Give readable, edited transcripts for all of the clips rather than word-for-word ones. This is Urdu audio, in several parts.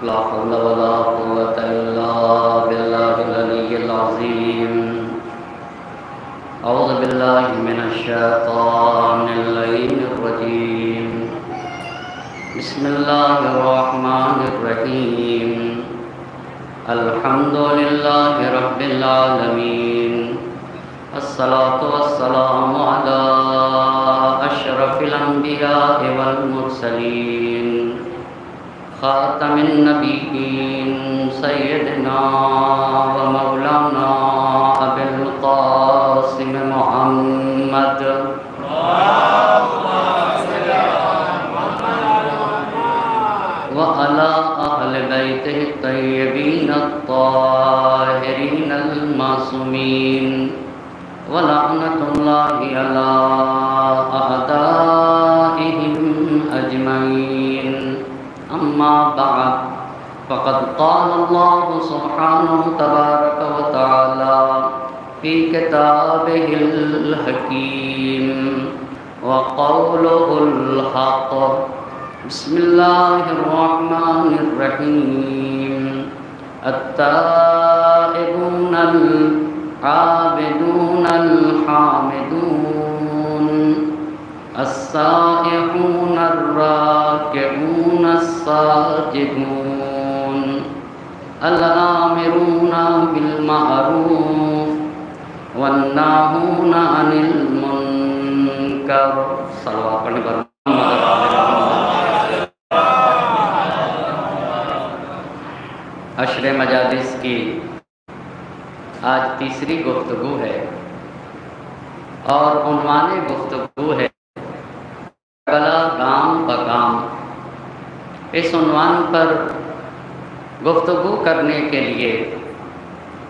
لا حول ولا قوة إلا بالله العلي العظيم. أعوذ بالله من الشيطان اللعين الرجيم. بسم الله الرحمن الرحيم. الحمد لله رب العالمين. الصلاة والسلام على أشرف الأنبياء والمرسلين خاتم النبيين سيدنا ومولانا أبي القاسم محمد وعلى أهل بيته الطيبين الطاهرين المعصومين ولعنة الله على أعدائهم أجمعين. أما بعد فقد قال الله سبحانه تبارك وتعالى في كتابه الحكيم وقوله الحق. بسم الله الرحمن الرحيم. التائبون العابدون الحامدون السائحون الراكعون الساجدون الآمرون بالمعروف والناهون عن المنكر. صلوات پڑھنے پر عشر مجالس کی آج تیسری گفتگو ہے اور عنوان گفتگو ہے کربلا گام بگام. اس عنوان پر گفتگو کرنے کے لیے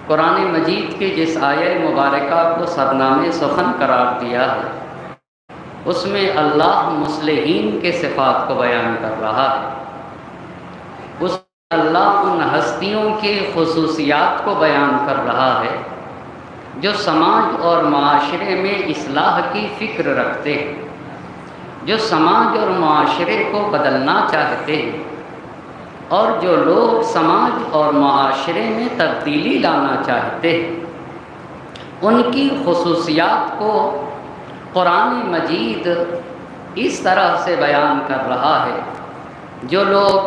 قرآن مجید کی جس آیہ مبارکہ کو سرنامِ سخن قرار دیا ہے اس میں اللہ مصلحین کے صفات کو بیان کر رہا ہے. اس میں اللہ ان ہستیوں کے خصوصیات کو بیان کر رہا ہے جو سماج اور معاشرے میں اصلاح کی فکر رکھتے ہیں، جو سماج اور معاشرے کو بدلنا چاہتے ہیں، اور جو لوگ سماج اور معاشرے میں تبدیلی لانا چاہتے ہیں. ان کی خصوصیات کو قرآن مجید اس طرح سے بیان کر رہا ہے. جو لوگ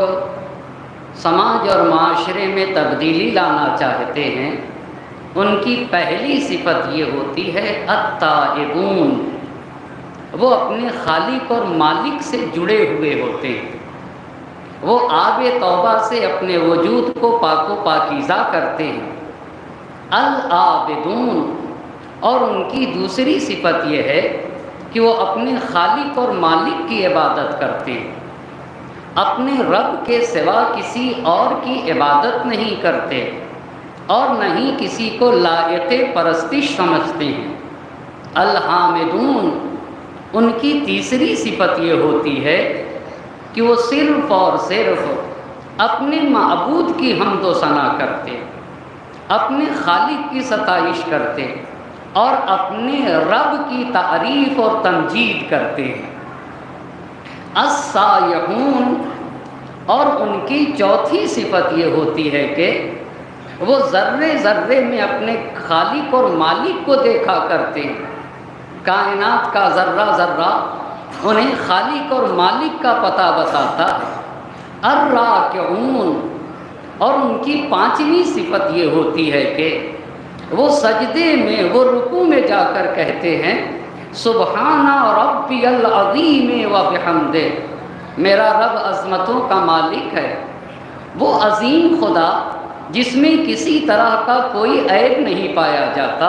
سماج اور معاشرے میں تبدیلی لانا چاہتے ہیں ان کی پہلی صفت یہ ہوتی ہے التائبون. وہ اپنے خالق اور مالک سے جڑے ہوئے ہوتے ہیں. وہ آب توبہ سے اپنے وجود کو پاک و پاکیزہ کرتے ہیں. العابدون، اور ان کی دوسری صفت یہ ہے کہ وہ اپنے خالق اور مالک کی عبادت کرتے ہیں. اپنے رب کے سوا کسی اور کی عبادت نہیں کرتے اور نہ ہی کسی کو لائق پرستش سمجھتے ہیں. الحامدون، ان کی تیسری صفت یہ ہوتی ہے کہ وہ صرف اور صرف اپنے معبود کی حمد و ثنا کرتے، اپنے خالق کی ستائش کرتے اور اپنے رب کی تعریف اور تمجید کرتے ہیں. السائحون، اور ان کی چوتھی صفت یہ ہوتی ہے کہ وہ ذرے ذرے میں اپنے خالق اور مالک کو دیکھا کرتے ہیں. کائنات کا ذرہ ذرہ انہیں خالق اور مالک کا پتہ بتاتا ہے. الراکعون، اور ان کی پانچویں صفت یہ ہوتی ہے کہ وہ سجدے میں، وہ رکوع میں جا کر کہتے ہیں سبحان ربی العظیم و بحمدہ، میرا رب عظمتوں کا مالک ہے، وہ عظیم خدا جس میں کسی طرح کا کوئی عیب نہیں پایا جاتا،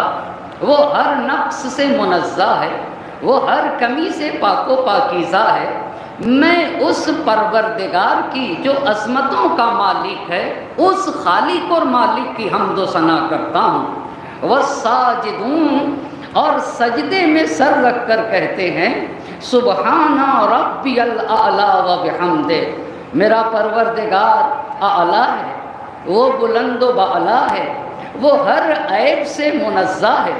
وہ ہر نقص سے منزہ ہے، وہ ہر کمی سے پاک و پاکیزہ ہے. میں اس پروردگار کی جو عظمتوں کا مالک ہے، اس خالق اور مالک کی حمد و ثنا کرتا ہوں. والساجدون، اور سجدے میں سر رکھ کر کہتے ہیں سبحان ربی الاعلی و بحمدہ، میرا پروردگار اعلیٰ ہے، وہ بلند و بالا ہے، وہ ہر عیب سے منزہ ہے،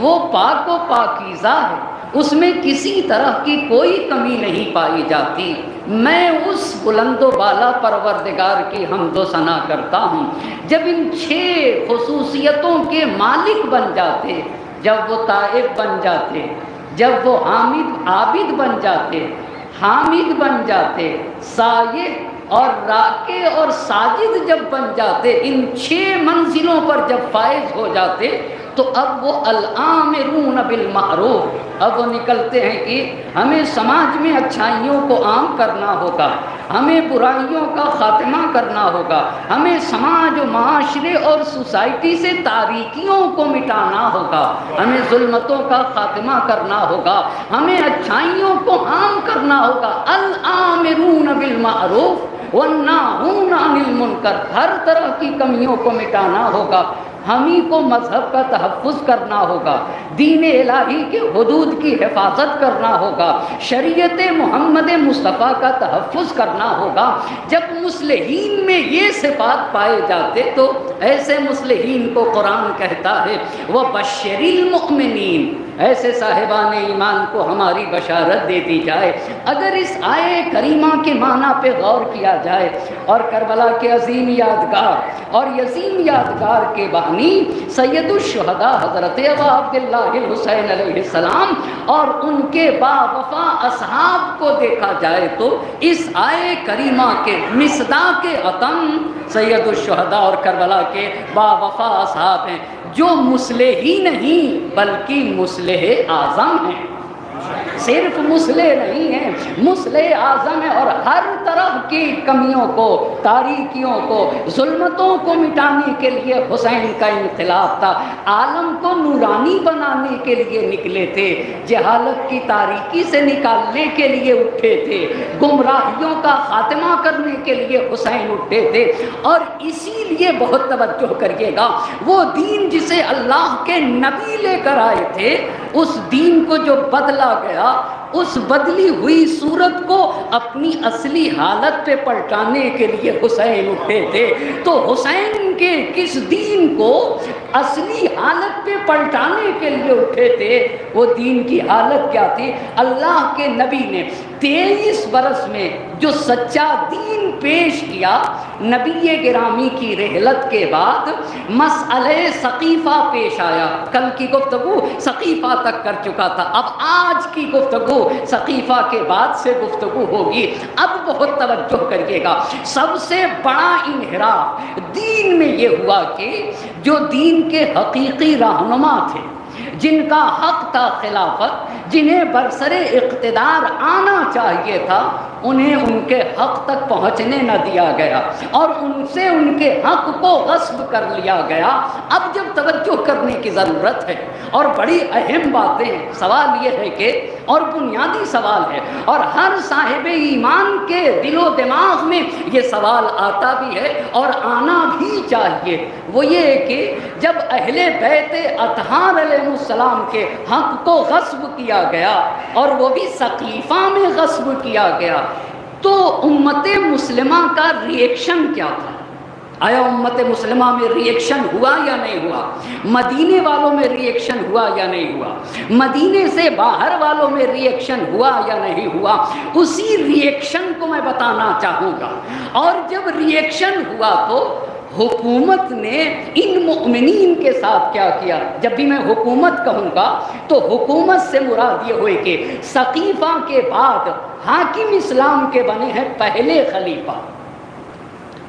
وہ پاک و پاکیزہ ہے، اس میں کسی طرح کی کوئی کمی نہیں پائی جاتی. میں اس بلند و بالا پروردگار کی حمد و ثنا کرتا ہوں جب ان 6 خصوصیتوں کے مالک بن جاتے، جب وہ تائب بن جاتے، جب وہ عابد بن جاتے، حامد بن جاتے، سائح اور راکع اور ساجد جب بن جاتے، ان 6 منزلوں پر جب فائز ہو جاتے، تو اب وہ الآمرون بالمعروف، اب وہ نکلتے ہیں کہ ہمیں سماج میں اچھائیوں کو عام کرنا ہوگا، ہمیں برائیوں کا خاتمہ کرنا ہوگا، ہمیں سماج و معاشرے اور سوسائٹی سے تاریکیوں کو مٹانا ہوگا، ہمیں ظلمتوں کا خاتمہ کرنا ہوگا، ہمیں اچھائیوں کو عام کرنا ہوگا۔ الآمرون بالمعروف والناہون عن المنکر، ہر طرح کی کمیوں کو مٹانا ہوگا، ہمیں کو مذہب کا تحفظ کرنا ہوگا، دین الہی کے حدود کی حفاظت کرنا ہوگا، شریعت محمد مصطفیٰ کا تحفظ کرنا ہوگا۔ جب مصلحین میں یہ صفات پائے جاتے تو ایسے مصلحین کو قرآن کہتا ہے وَبَشِّرِ الْمُؤْمِنِينَ، ایسے صاحبان ایمان کو ہماری بشارت دے دی جائے۔ اگر اس آیے کریمہ کے معنی پہ غور کیا جائے اور کربلا کے عظیم یادگار اور عظیم یادگار کے بانی سید الشہداء حضرت ابا عبداللہ الحسین علیہ السلام اور ان کے با وفا اصحاب کو دیکھا جائے تو اس آیے کریمہ کے مصداق عطم سید الشہداء اور کربلا کے با وفا اصحاب ہیں، جو مصلح ہی نہیں بلکہ مصلح اعظم ہیں، صرف مصلح نہیں ہیں، مصلح اعظم ہے، اور ہر طرح کی کمیوں کو، تاریکیوں کو، ظلمتوں کو مٹانے کے لیے حسین کا انقلاب تھا، عالم کو نورانی بنانے کے لیے نکلے تھے، جہالت کی تاریکی سے نکالنے کے لیے اٹھے تھے، گمراہیوں کا خاتمہ کرنے کے لیے حسین اٹھے تھے۔ اور اسی لیے بہت توجہ کریے گا، وہ دین جسے اللہ کے نبی لے کر آئے تھے، اس دین کو جو بدلا گیا، اس بدلی ہوئی صورت کو اپنی اصلی حالت پہ پلٹانے کے لیے حسین اٹھے تھے۔ تو حسین کے کس دین کو اصلی حالت پہ پلٹانے کے لیے اٹھے تھے، وہ دین کی حالت کیا تھی؟ اللہ کے نبی نے 23 برس میں جو سچا دین پیش کیا، نبی گرامی کی رحلت کے بعد مسئلہ ثقیفہ پیش آیا۔ کل کی گفتگو ثقیفہ تک کر چکا تھا، اب آج کی گفتگو ثقیفہ کے بعد سے گفتگو ہوگی۔ اب بہت توجہ کریے گا، سب سے بڑا انحراف دین میں یہ ہوا کہ جو دین کے حقیقی رہنما تھے، جن کا حق تھا خلافت، جنہیں برسر اقتدار آنا چاہیے تھا، انہیں ان کے حق تک پہنچنے نہ دیا گیا اور ان سے ان کے حق کو غصب کر لیا گیا۔ اب جب توجہ کرنے کی ضرورت ہے اور بڑی اہم باتیں ہیں، سوال یہ ہے کہ، اور بنیادی سوال ہے اور ہر صاحب ایمان کے دل و دماغ میں یہ سوال آتا بھی ہے اور آنا بھی چاہیے، وہ یہ ہے کہ جب اہل بیت اطہار علیہ السلام کے حق کو غصب کیا گیا اور وہ بھی ثقیفہ میں غصب کیا گیا، تو امت مسلمہ کا ری ایکشن کیا تھا؟ آیا امت مسلمہ میں ری ایکشن ہوا یا نہیں ہوا؟ مدینے والوں میں ری ایکشن ہوا یا نہیں ہوا؟ مدینے سے باہر والوں میں ری ایکشن ہوا یا نہیں ہوا؟ اسی ری ایکشن کو میں بتانا چاہوں گا۔ اور جب ری ایکشن ہوا تو حکومت نے ان مؤمنین کے ساتھ کیا کیا؟ جب بھی میں حکومت کہوں گا تو حکومت سے مراد یہ ہوئے کہ ثقیفہ کے بعد حاکم اسلام کے بنے ہیں پہلے خلیفہ،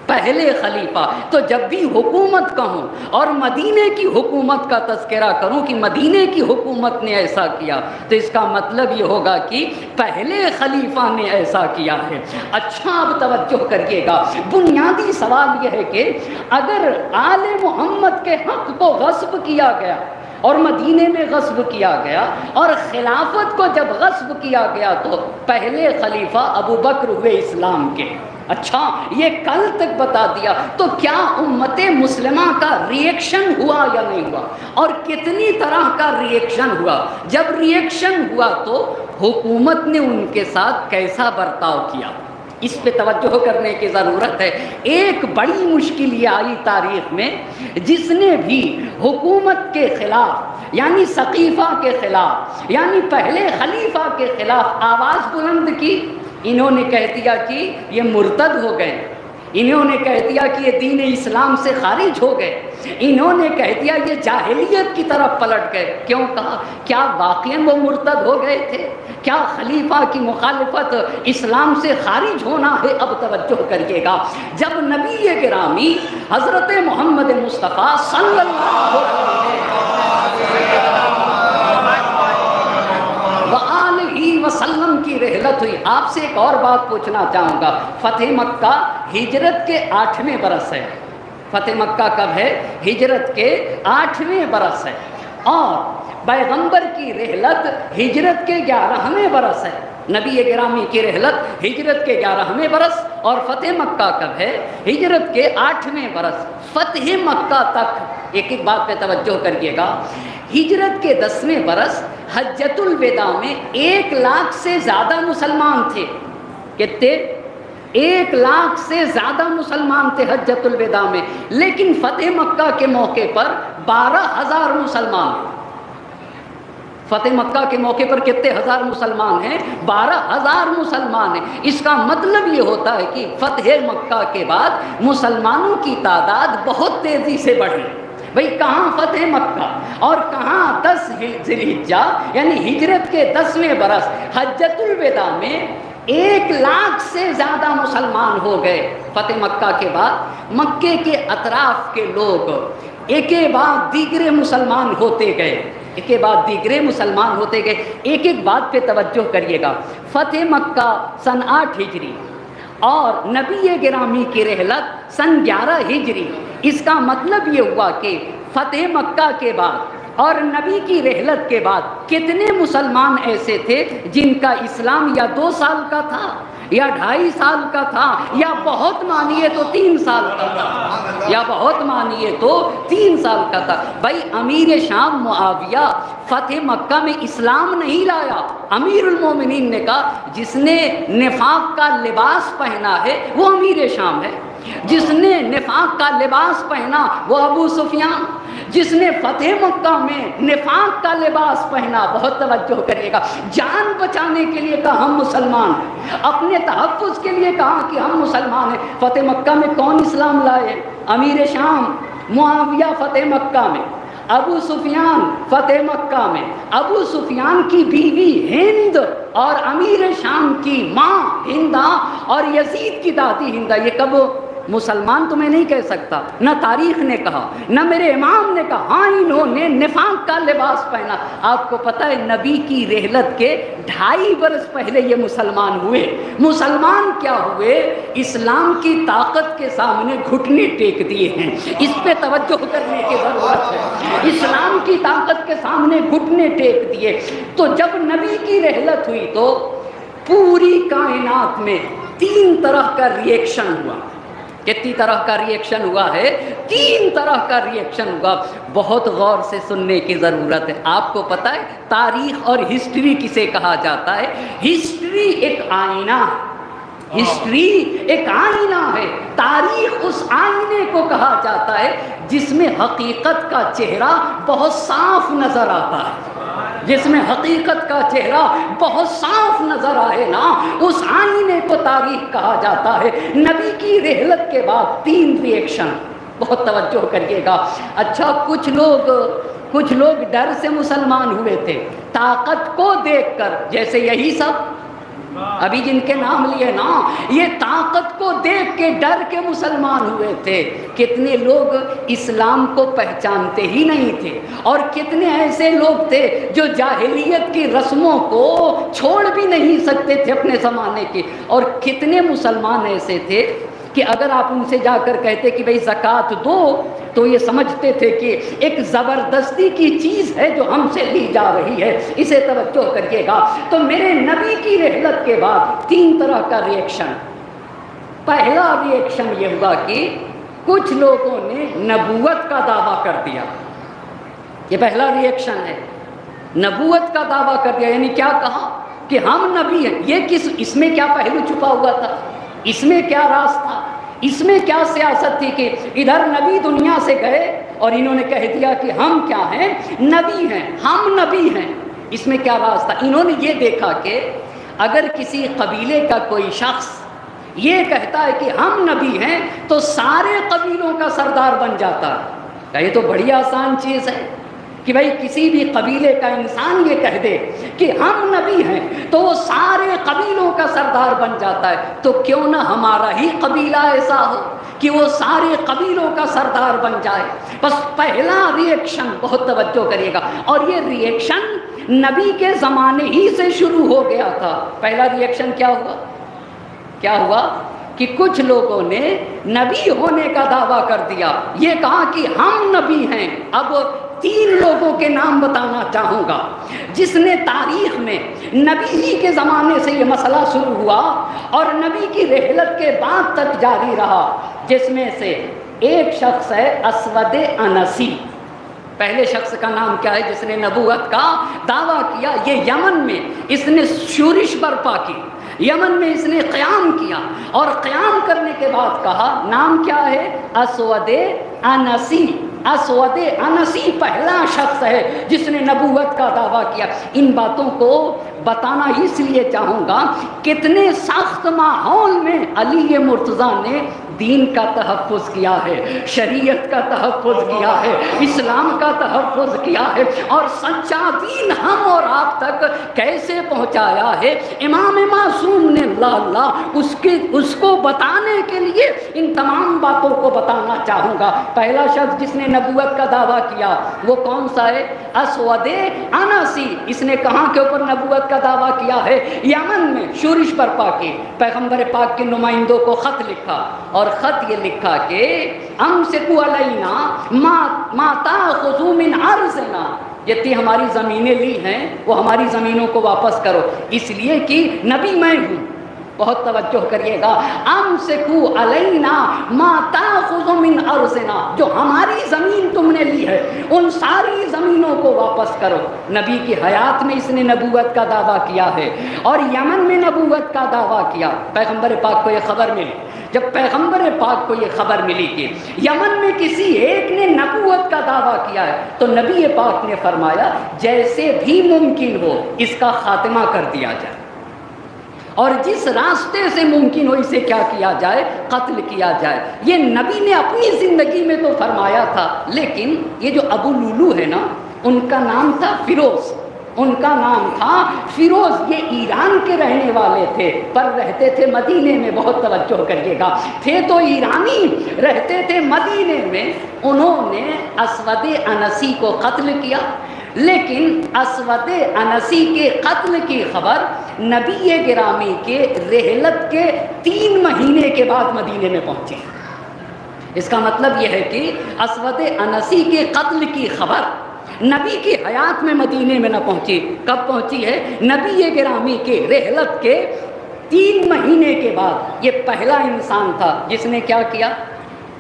پہلے خلیفہ۔ تو جب بھی حکومت کہوں اور مدینے کی حکومت کا تذکرہ کروں کہ مدینے کی حکومت نے ایسا کیا، تو اس کا مطلب یہ ہوگا کہ پہلے خلیفہ نے ایسا کیا ہے۔ اچھا اب توجہ کریے گا، بنیادی سوال یہ ہے کہ اگر آل محمد کے حق کو غصب کیا گیا اور مدینے میں غصب کیا گیا اور خلافت کو جب غصب کیا گیا تو پہلے خلیفہ ابو بکر ہوئے اسلام کے۔ اچھا یہ کل تک بتا دیا، تو کیا امت مسلمہ کا ری ایکشن ہوا یا نہیں ہوا؟ اور کتنی طرح کا ری ایکشن ہوا؟ جب ری ایکشن ہوا تو حکومت نے ان کے ساتھ کیسا برتاؤ کیا؟ اس پہ توجہ کرنے کی ضرورت ہے۔ ایک بڑی مشکل یہ آئی تاریخ میں، جس نے بھی حکومت کے خلاف یعنی ثقیفہ کے خلاف یعنی پہلے خلیفہ کے خلاف آواز بلند کی، انہوں نے کہہ دیا کہ یہ مرتد ہو گئے، انہوں نے کہہ دیا کہ یہ دین اسلام سے خارج ہو گئے، انہوں نے کہہ دیا یہ جاہلیت کی طرف پلٹ گئے۔ کیوں کہا؟ کیا واقعاً وہ مرتد ہو گئے تھے؟ کیا خلیفہ کی مخالفت اسلام سے خارج ہونا ہے؟ اب توجہ کریے گا، جب نبی گرامی حضرت محمد مصطفیٰ صلی اللہ علیہ وسلم کی رحلت ہوئی، آپ سے ایک اور بات پوچھنا چاہوں گا۔ فتح مکہ ہجرت کے 8ویں برس ہے۔ فتح مکہ کب ہے؟ ہجرت کے 8ویں برس ہے، اور پیغمبر کی رحلت ہجرت کے 11ویں برس ہے۔ نبی گرامی کی رحلت ہجرت کے 11ویں برس، اور فتح مکہ کب ہے؟ ہجرت کے 8ویں برس۔ فتح مکہ تک ایک ایک بات پہ توجہ کریے گا، ہجرت کے 10ویں برس حجۃ الوداع میں 1 لاکھ سے زیادہ مسلمان تھے۔ کتنے؟ 1 لاکھ سے زیادہ مسلمان تھے حجۃ الوداع میں، لیکن فتح مکہ کے موقع پر 12,000 مسلمان ہیں۔ فتح مکہ کے موقع پر کتنے ہزار مسلمان ہیں؟ 12,000 مسلمان ہیں۔ اس کا مطلب یہ ہوتا ہے کہ فتح مکہ کے بعد مسلمانوں کی تعداد بہت تیزی سے بڑھی۔ بھئی کہاں فتح مکہ اور کہاں 10 ذی الحجہ یعنی ہجرت کے 10ویں برس حجۃ الوداع میں 1 لاکھ سے زیادہ مسلمان ہو گئے۔ فتح مکہ کے بعد مکے کے اطراف کے لوگ ایک کے بعد دیگرے مسلمان ہوتے گئے، ایک کے بعد دیگرے مسلمان ہوتے گئے۔ ایک ایک بات پہ توجہ کریے گا، فتح مکہ سن 8 ہجری اور نبی گرامی کی رحلت سن 11 ہجری۔ اس کا مطلب یہ ہوا کہ فتح مکہ کے بعد اور نبی کی رحلت کے بعد کتنے مسلمان ایسے تھے جن کا اسلام یا 2 سال کا تھا یا 2.5 سال کا تھا، یا بہت مانیے تو 3 سال کا تھا، یا بہت مانیے تو 3 سال کا تھا۔ بھائی امیر شام معاویہ فتح مکہ میں اسلام نہیں لایا۔ امیر المومنین نے کہا جس نے نفاق کا لباس پہنا ہے وہ امیر شام ہے، جس نے نفاق کا لباس پہنا وہ ابو سفیان، جس نے فتح مکہ میں نفاق کا لباس پہنا، بہت توجہ کرے گا، جان بچانے کے لیے کہا ہم مسلمان ہیں، اپنے تحفظ کے لیے کہا کہ ہم مسلمان ہیں۔ فتح مکہ میں کون اسلام لائے؟ امیر شام معاویہ فتح مکہ میں، ابو سفیان فتح مکہ میں، ابو سفیان کی بیوی ہند اور امیر شام کی ماں ہندہ اور یزید کی دادی ہندہ۔ یہ کب مسلمان تو میں نہیں کہہ سکتا، نہ تاریخ نے کہا نہ میرے امام نے کہا، ہاں انہوں نے نفاق کا لباس پہنا۔ آپ کو پتہ ہے نبی کی رحلت کے 2.5 برس پہلے یہ مسلمان ہوئے۔ مسلمان کیا ہوئے؟ اسلام کی طاقت کے سامنے گھٹنے ٹیک دیے ہیں۔ اس پہ توجہ کرنے کی ضرورت ہے، اسلام کی طاقت کے سامنے گھٹنے ٹیک دیے۔ تو جب نبی کی رحلت ہوئی تو پوری کائنات میں 3 طرح کا ریئیکشن ہوا۔ کتنی طرح کا ریئیکشن ہوا ہے؟ 3 طرح کا ریئیکشن ہوا۔ بہت غور سے سننے کی ضرورت ہے۔ آپ کو پتہ ہے تاریخ اور ہسٹری کسے کہا جاتا ہے؟ ہسٹری ایک آئینہ ہے، ہسٹری ایک آئینہ ہے۔ تاریخ اس آئینے کو کہا جاتا ہے جس میں حقیقت کا چہرہ بہت صاف نظر آتا ہے، جس میں حقیقت کا چہرہ بہت صاف نظر آئے نا، اس آئینے کو تاریخ کہا جاتا ہے۔ نبی کی رحلت کے بعد 3 ریئیکشن، بہت توجہ کریے گا۔ اچھا کچھ لوگ ڈر سے مسلمان ہوئے تھے، طاقت کو دیکھ کر، جیسے یہی سب ابھی جن کے نام لیے نا، یہ طاقت کو دیکھ کے ڈر کے مسلمان ہوئے تھے۔ کتنے لوگ اسلام کو پہچانتے ہی نہیں تھے، اور کتنے ایسے لوگ تھے جو جاہلیت کی رسموں کو چھوڑ بھی نہیں سکتے تھے اپنے زمانے کے، اور کتنے مسلمان ایسے تھے کہ اگر آپ ان سے جا کر کہتے کہ بھئی زکوٰۃ دو تو یہ سمجھتے تھے کہ ایک زبردستی کی چیز ہے جو ہم سے لی جا رہی ہے۔ اسے توجہ کریے گا۔ تو میرے نبی کی رحلت کے بعد 3 طرح کا ریئیکشن۔ پہلا ریئیکشن یہ ہوا کہ کچھ لوگوں نے نبوت کا دعویٰ کر دیا، یہ پہلا ریئیکشن ہے، نبوت کا دعویٰ کر دیا، یعنی کیا کہا کہ ہم نبی ہیں۔ یہ اس میں کیا پہلو چھپا ہوا تھا؟ اس میں کیا راز تھا؟ اس میں کیا سیاست تھی کہ ادھر نبی دنیا سے گئے اور انہوں نے کہہ دیا کہ ہم کیا ہیں؟ نبی ہیں، ہم نبی ہیں۔ اس میں کیا راز تھا؟ انہوں نے یہ دیکھا کہ اگر کسی قبیلے کا کوئی شخص یہ کہتا ہے کہ ہم نبی ہیں تو سارے قبیلوں کا سردار بن جاتا ہے۔ یہ تو بڑی آسان چیز ہے کہ بھائی کسی بھی قبیلے کا انسان یہ کہہ دے کہ ہم نبی ہیں تو وہ سارے قبیلوں کا سردار بن جاتا ہے، تو کیوں نہ ہمارا ہی قبیلہ ایسا ہو کہ وہ سارے قبیلوں کا سردار بن جائے۔ بس پہلا ریئیکشن، بہت توجہ کریے گا، اور یہ ریئیکشن نبی کے زمانے ہی سے شروع ہو گیا تھا۔ پہلا ریئیکشن کیا ہوا کہ کچھ لوگوں نے نبی ہونے کا دعویٰ کر دیا، یہ کہا کہ ہم نبی ہیں۔ اب 3 لوگوں کے نام بتانا چاہوں گا جس نے تاریخ میں نبی ہی کے زمانے سے یہ مسئلہ شروع ہوا اور نبی کی رحلت کے بعد تک جاری رہا، جس میں سے ایک شخص ہے اسود انسی۔ پہلے شخص کا نام کیا ہے جس نے نبوت کا دعویٰ کیا؟ یہ یمن میں اس نے شورش برپا کی، یمن میں اس نے قیام کیا، اور قیام کرنے کے بعد کہا، نام کیا ہے؟ اسود انسی۔ اسود انسی پہلا شخص ہے جس نے نبوت کا دعویٰ کیا۔ ان باتوں کو بتانا اس لیے چاہوں گا کتنے سخت ماحول میں علی مرتضیٰ نے دین کا تحفظ کیا ہے، شریعت کا تحفظ کیا ہے، اسلام کا تحفظ کیا ہے، اور سچا دین ہم اور آپ تک کیسے پہنچایا ہے۔ امام معصوم نے اللہ اس کو بتانے کے لیے ان تمام باتوں کو بتانا چاہوں گا۔ پہلا شخص جس نے نبوت کا دعویٰ کیا وہ کون سا ہے؟ اسود انسی۔ اس نے کہاں کے اوپر نبوت کا دعویٰ کیا ہے؟ یمن میں شورش برپا کی، پیغمبر پاک کے نمائندوں کو خط لکھا، اور خط یہ لکھا کہ امسکوا علینا ما تاخذوا من ارضنا، جتنی ہماری زمینیں لی ہیں وہ ہماری زمینوں کو واپس کرو، اس لیے کہ نبی میں ہوں۔ بہت توجہ کریے گا، امسکوا علینا ما تاخذوا من ارضنا، جو ہماری زمین تم نے لی ہے ان ساری زمینوں کو واپس کرو۔ نبی کی حیات میں اس نے نبوت کا دعویٰ کیا ہے، اور یمن میں نبوت کا دعویٰ کیا۔ پیغمبر پاک کو یہ خبر ملی، جب پیغمبر پاک کو یہ خبر ملی کہ یمن میں کسی ایک نے نبوت کا دعویٰ کیا ہے، تو نبی پاک نے فرمایا جیسے بھی ممکن ہو اس کا خاتمہ کر دیا جائے، اور جس راستے سے ممکن ہو اسے کیا کیا جائے؟ قتل کیا جائے۔ یہ نبی نے اپنی زندگی میں تو فرمایا تھا، لیکن یہ جو ابو لولو ہے نا، ان کا نام تھا فیروز، ان کا نام تھا فیروز۔ یہ ایران کے رہنے والے تھے پر رہتے تھے مدینے میں، بہت توجہ کریے گا، تھے تو ایرانی، رہتے تھے مدینے میں۔ انہوں نے اسود انسی کو قتل کیا، لیکن اسود انسی کے قتل کی خبر نبی گرامی کے رحلت کے 3 مہینے کے بعد مدینے میں پہنچی۔ اس کا مطلب یہ ہے کہ اسود انسی کے قتل کی خبر نبی کی حیات میں مدینے میں نہ پہنچی۔ کب پہنچی ہے؟ نبی گرامی کے رحلت کے 3 مہینے کے بعد۔ یہ پہلا انسان تھا جس نے کیا کیا؟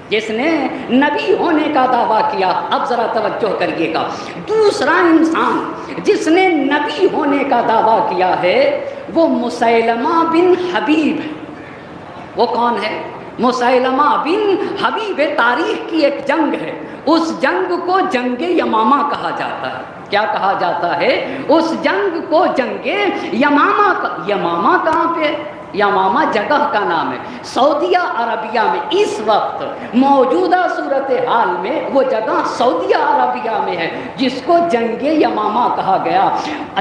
جس نے نبی ہونے کا دعویٰ کیا۔ اب ذرا توجہ کریے گا، دوسرا انسان جس نے نبی ہونے کا دعویٰ کیا ہے وہ مسیلمہ بن حبیب ہے۔ وہ کون ہے؟ مسیلمہ بن حبیب۔ تاریخ کی ایک جنگ ہے، اس جنگ کو جنگ یمامہ کہا جاتا ہے۔ کیا کہا جاتا ہے؟ اس جنگ کو جنگ یمامہ۔ یمامہ کہاں پہ؟ یمامہ جگہ کا نام ہے، سعودیہ عربیہ میں۔ اس وقت موجودہ صورتحال میں وہ جگہ سعودیہ عربیہ میں ہے جس کو جنگ یمامہ کہا گیا۔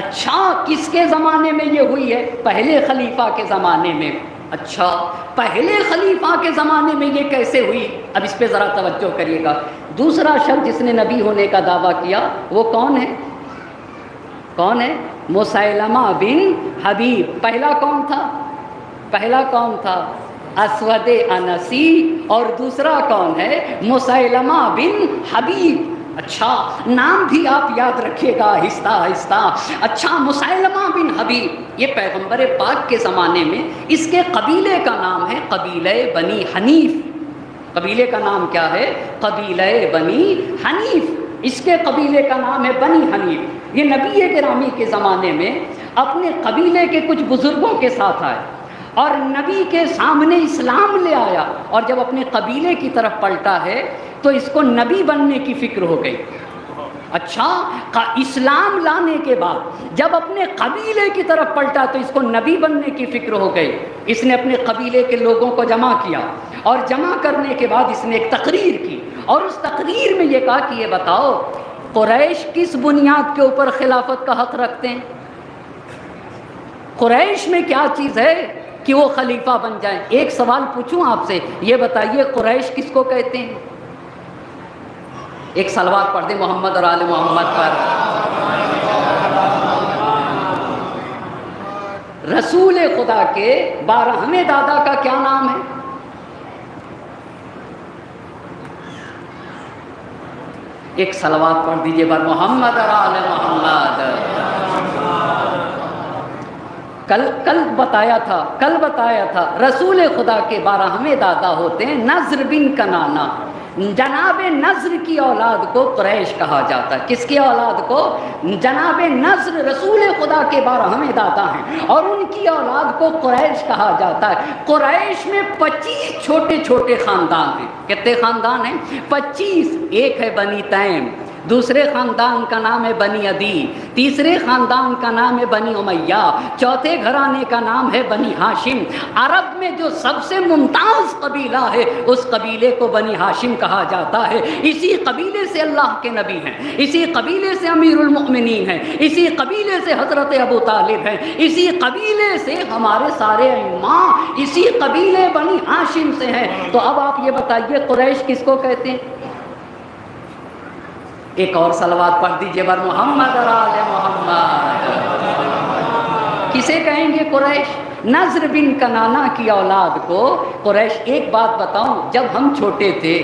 اچھا، کس کے زمانے میں یہ ہوئی ہے؟ پہلے خلیفہ کے زمانے میں۔ اچھا، پہلے خلیفہ کے زمانے میں یہ کیسے ہوئی؟ اب اس پہ ذرا توجہ کریے گا۔ دوسرا شخص جس نے نبی ہونے کا دعویٰ کیا وہ کون ہے؟ کون ہے؟ مسیلمہ بن حبیب۔ پہلا کون تھا؟ پہلا کون تھا؟ اسود انسی، اور دوسرا کون ہے؟ مسیلمہ بن حبیب۔ اچھا، نام بھی آپ یاد رکھیے گا آہستہ آہستہ۔ اچھا، مسیلمہ بن حبیب، یہ پیغمبر پاک کے زمانے میں اس کے قبیلے کا نام ہے قبیلہ بنی حنیف۔ قبیلے کا نام کیا ہے؟ قبیلہ بنی حنیف۔ اس کے قبیلے کا نام ہے بنی حنیف۔ یہ نبی گرامی کے زمانے میں اپنے قبیلے کے کچھ بزرگوں کے ساتھ آئے اور نبی کے سامنے اسلام لے آیا، اور جب اپنے قبیلے کی طرف پلٹا ہے تو اس کو نبی بننے کی فکر ہو گئی۔ اچھا، اسلام لانے کے بعد جب اپنے قبیلے کی طرف پلٹا تو اس کو نبی بننے کی فکر ہو گئی. اس نے اپنے قبیلے کے لوگوں کو جمع کیا اور جمع کرنے کے بعد اس نے ایک تقریر کی اور اس تقریر میں یہ کہا کہ یہ بتاؤ قریش کس بنیاد کے اوپر خلافت کا حق رکھتے ہیں؟ قریش میں کیا چیز ہے کہ وہ خلیفہ بن جائیں؟ ایک سوال پوچھوں آپ سے، یہ بتائیے قریش کس کو کہتے ہیں؟ ایک صلوات پڑھ دیں محمد اور آل محمد پر. رسول خدا کے 12ویں دادا کا کیا نام ہے؟ ایک صلوات پڑھ دیجئے بر محمد اور آل محمد. کل بتایا تھا رسول خدا کے 12ویں دادا ہوتے ہیں نضر بن کنانہ. جناب نضر کی اولاد کو قریش کہا جاتا ہے. کس کی اولاد کو؟ جناب نضر رسول خدا کے 12ویں دادا ہیں اور ان کی اولاد کو قریش کہا جاتا ہے. قریش میں 25 چھوٹے چھوٹے خاندان ہیں. کتنے خاندان ہیں؟ 25. ایک ہے بنی تیم، دوسرے خاندان کا نام ہے بنی عدی، تیسرے خاندان کا نام ہے بنی امیہ، چوتھے گھرانے کا نام ہے بنی ہاشم. عرب میں جو سب سے ممتاز قبیلہ ہے اس قبیلے کو بنی ہاشم کہا جاتا ہے. اسی قبیلے سے اللہ کے نبی ہیں، اسی قبیلے سے امیر المؤمنین ہیں، اسی قبیلے سے حضرت ابو طالب ہیں، اسی قبیلے سے ہمارے سارے ائمہ اسی قبیلے بنی ہاشم سے ہیں. تو اب آپ یہ بتائیے قریش کس کو کہتے ہیں؟ ایک اور صلوات پڑھ دیجئے بر محمد اور آل محمد. کسے کہیں گے قریش؟ نضر بن کنانہ کی اولاد کو قریش. ایک بات بتاؤں، جب ہم چھوٹے تھے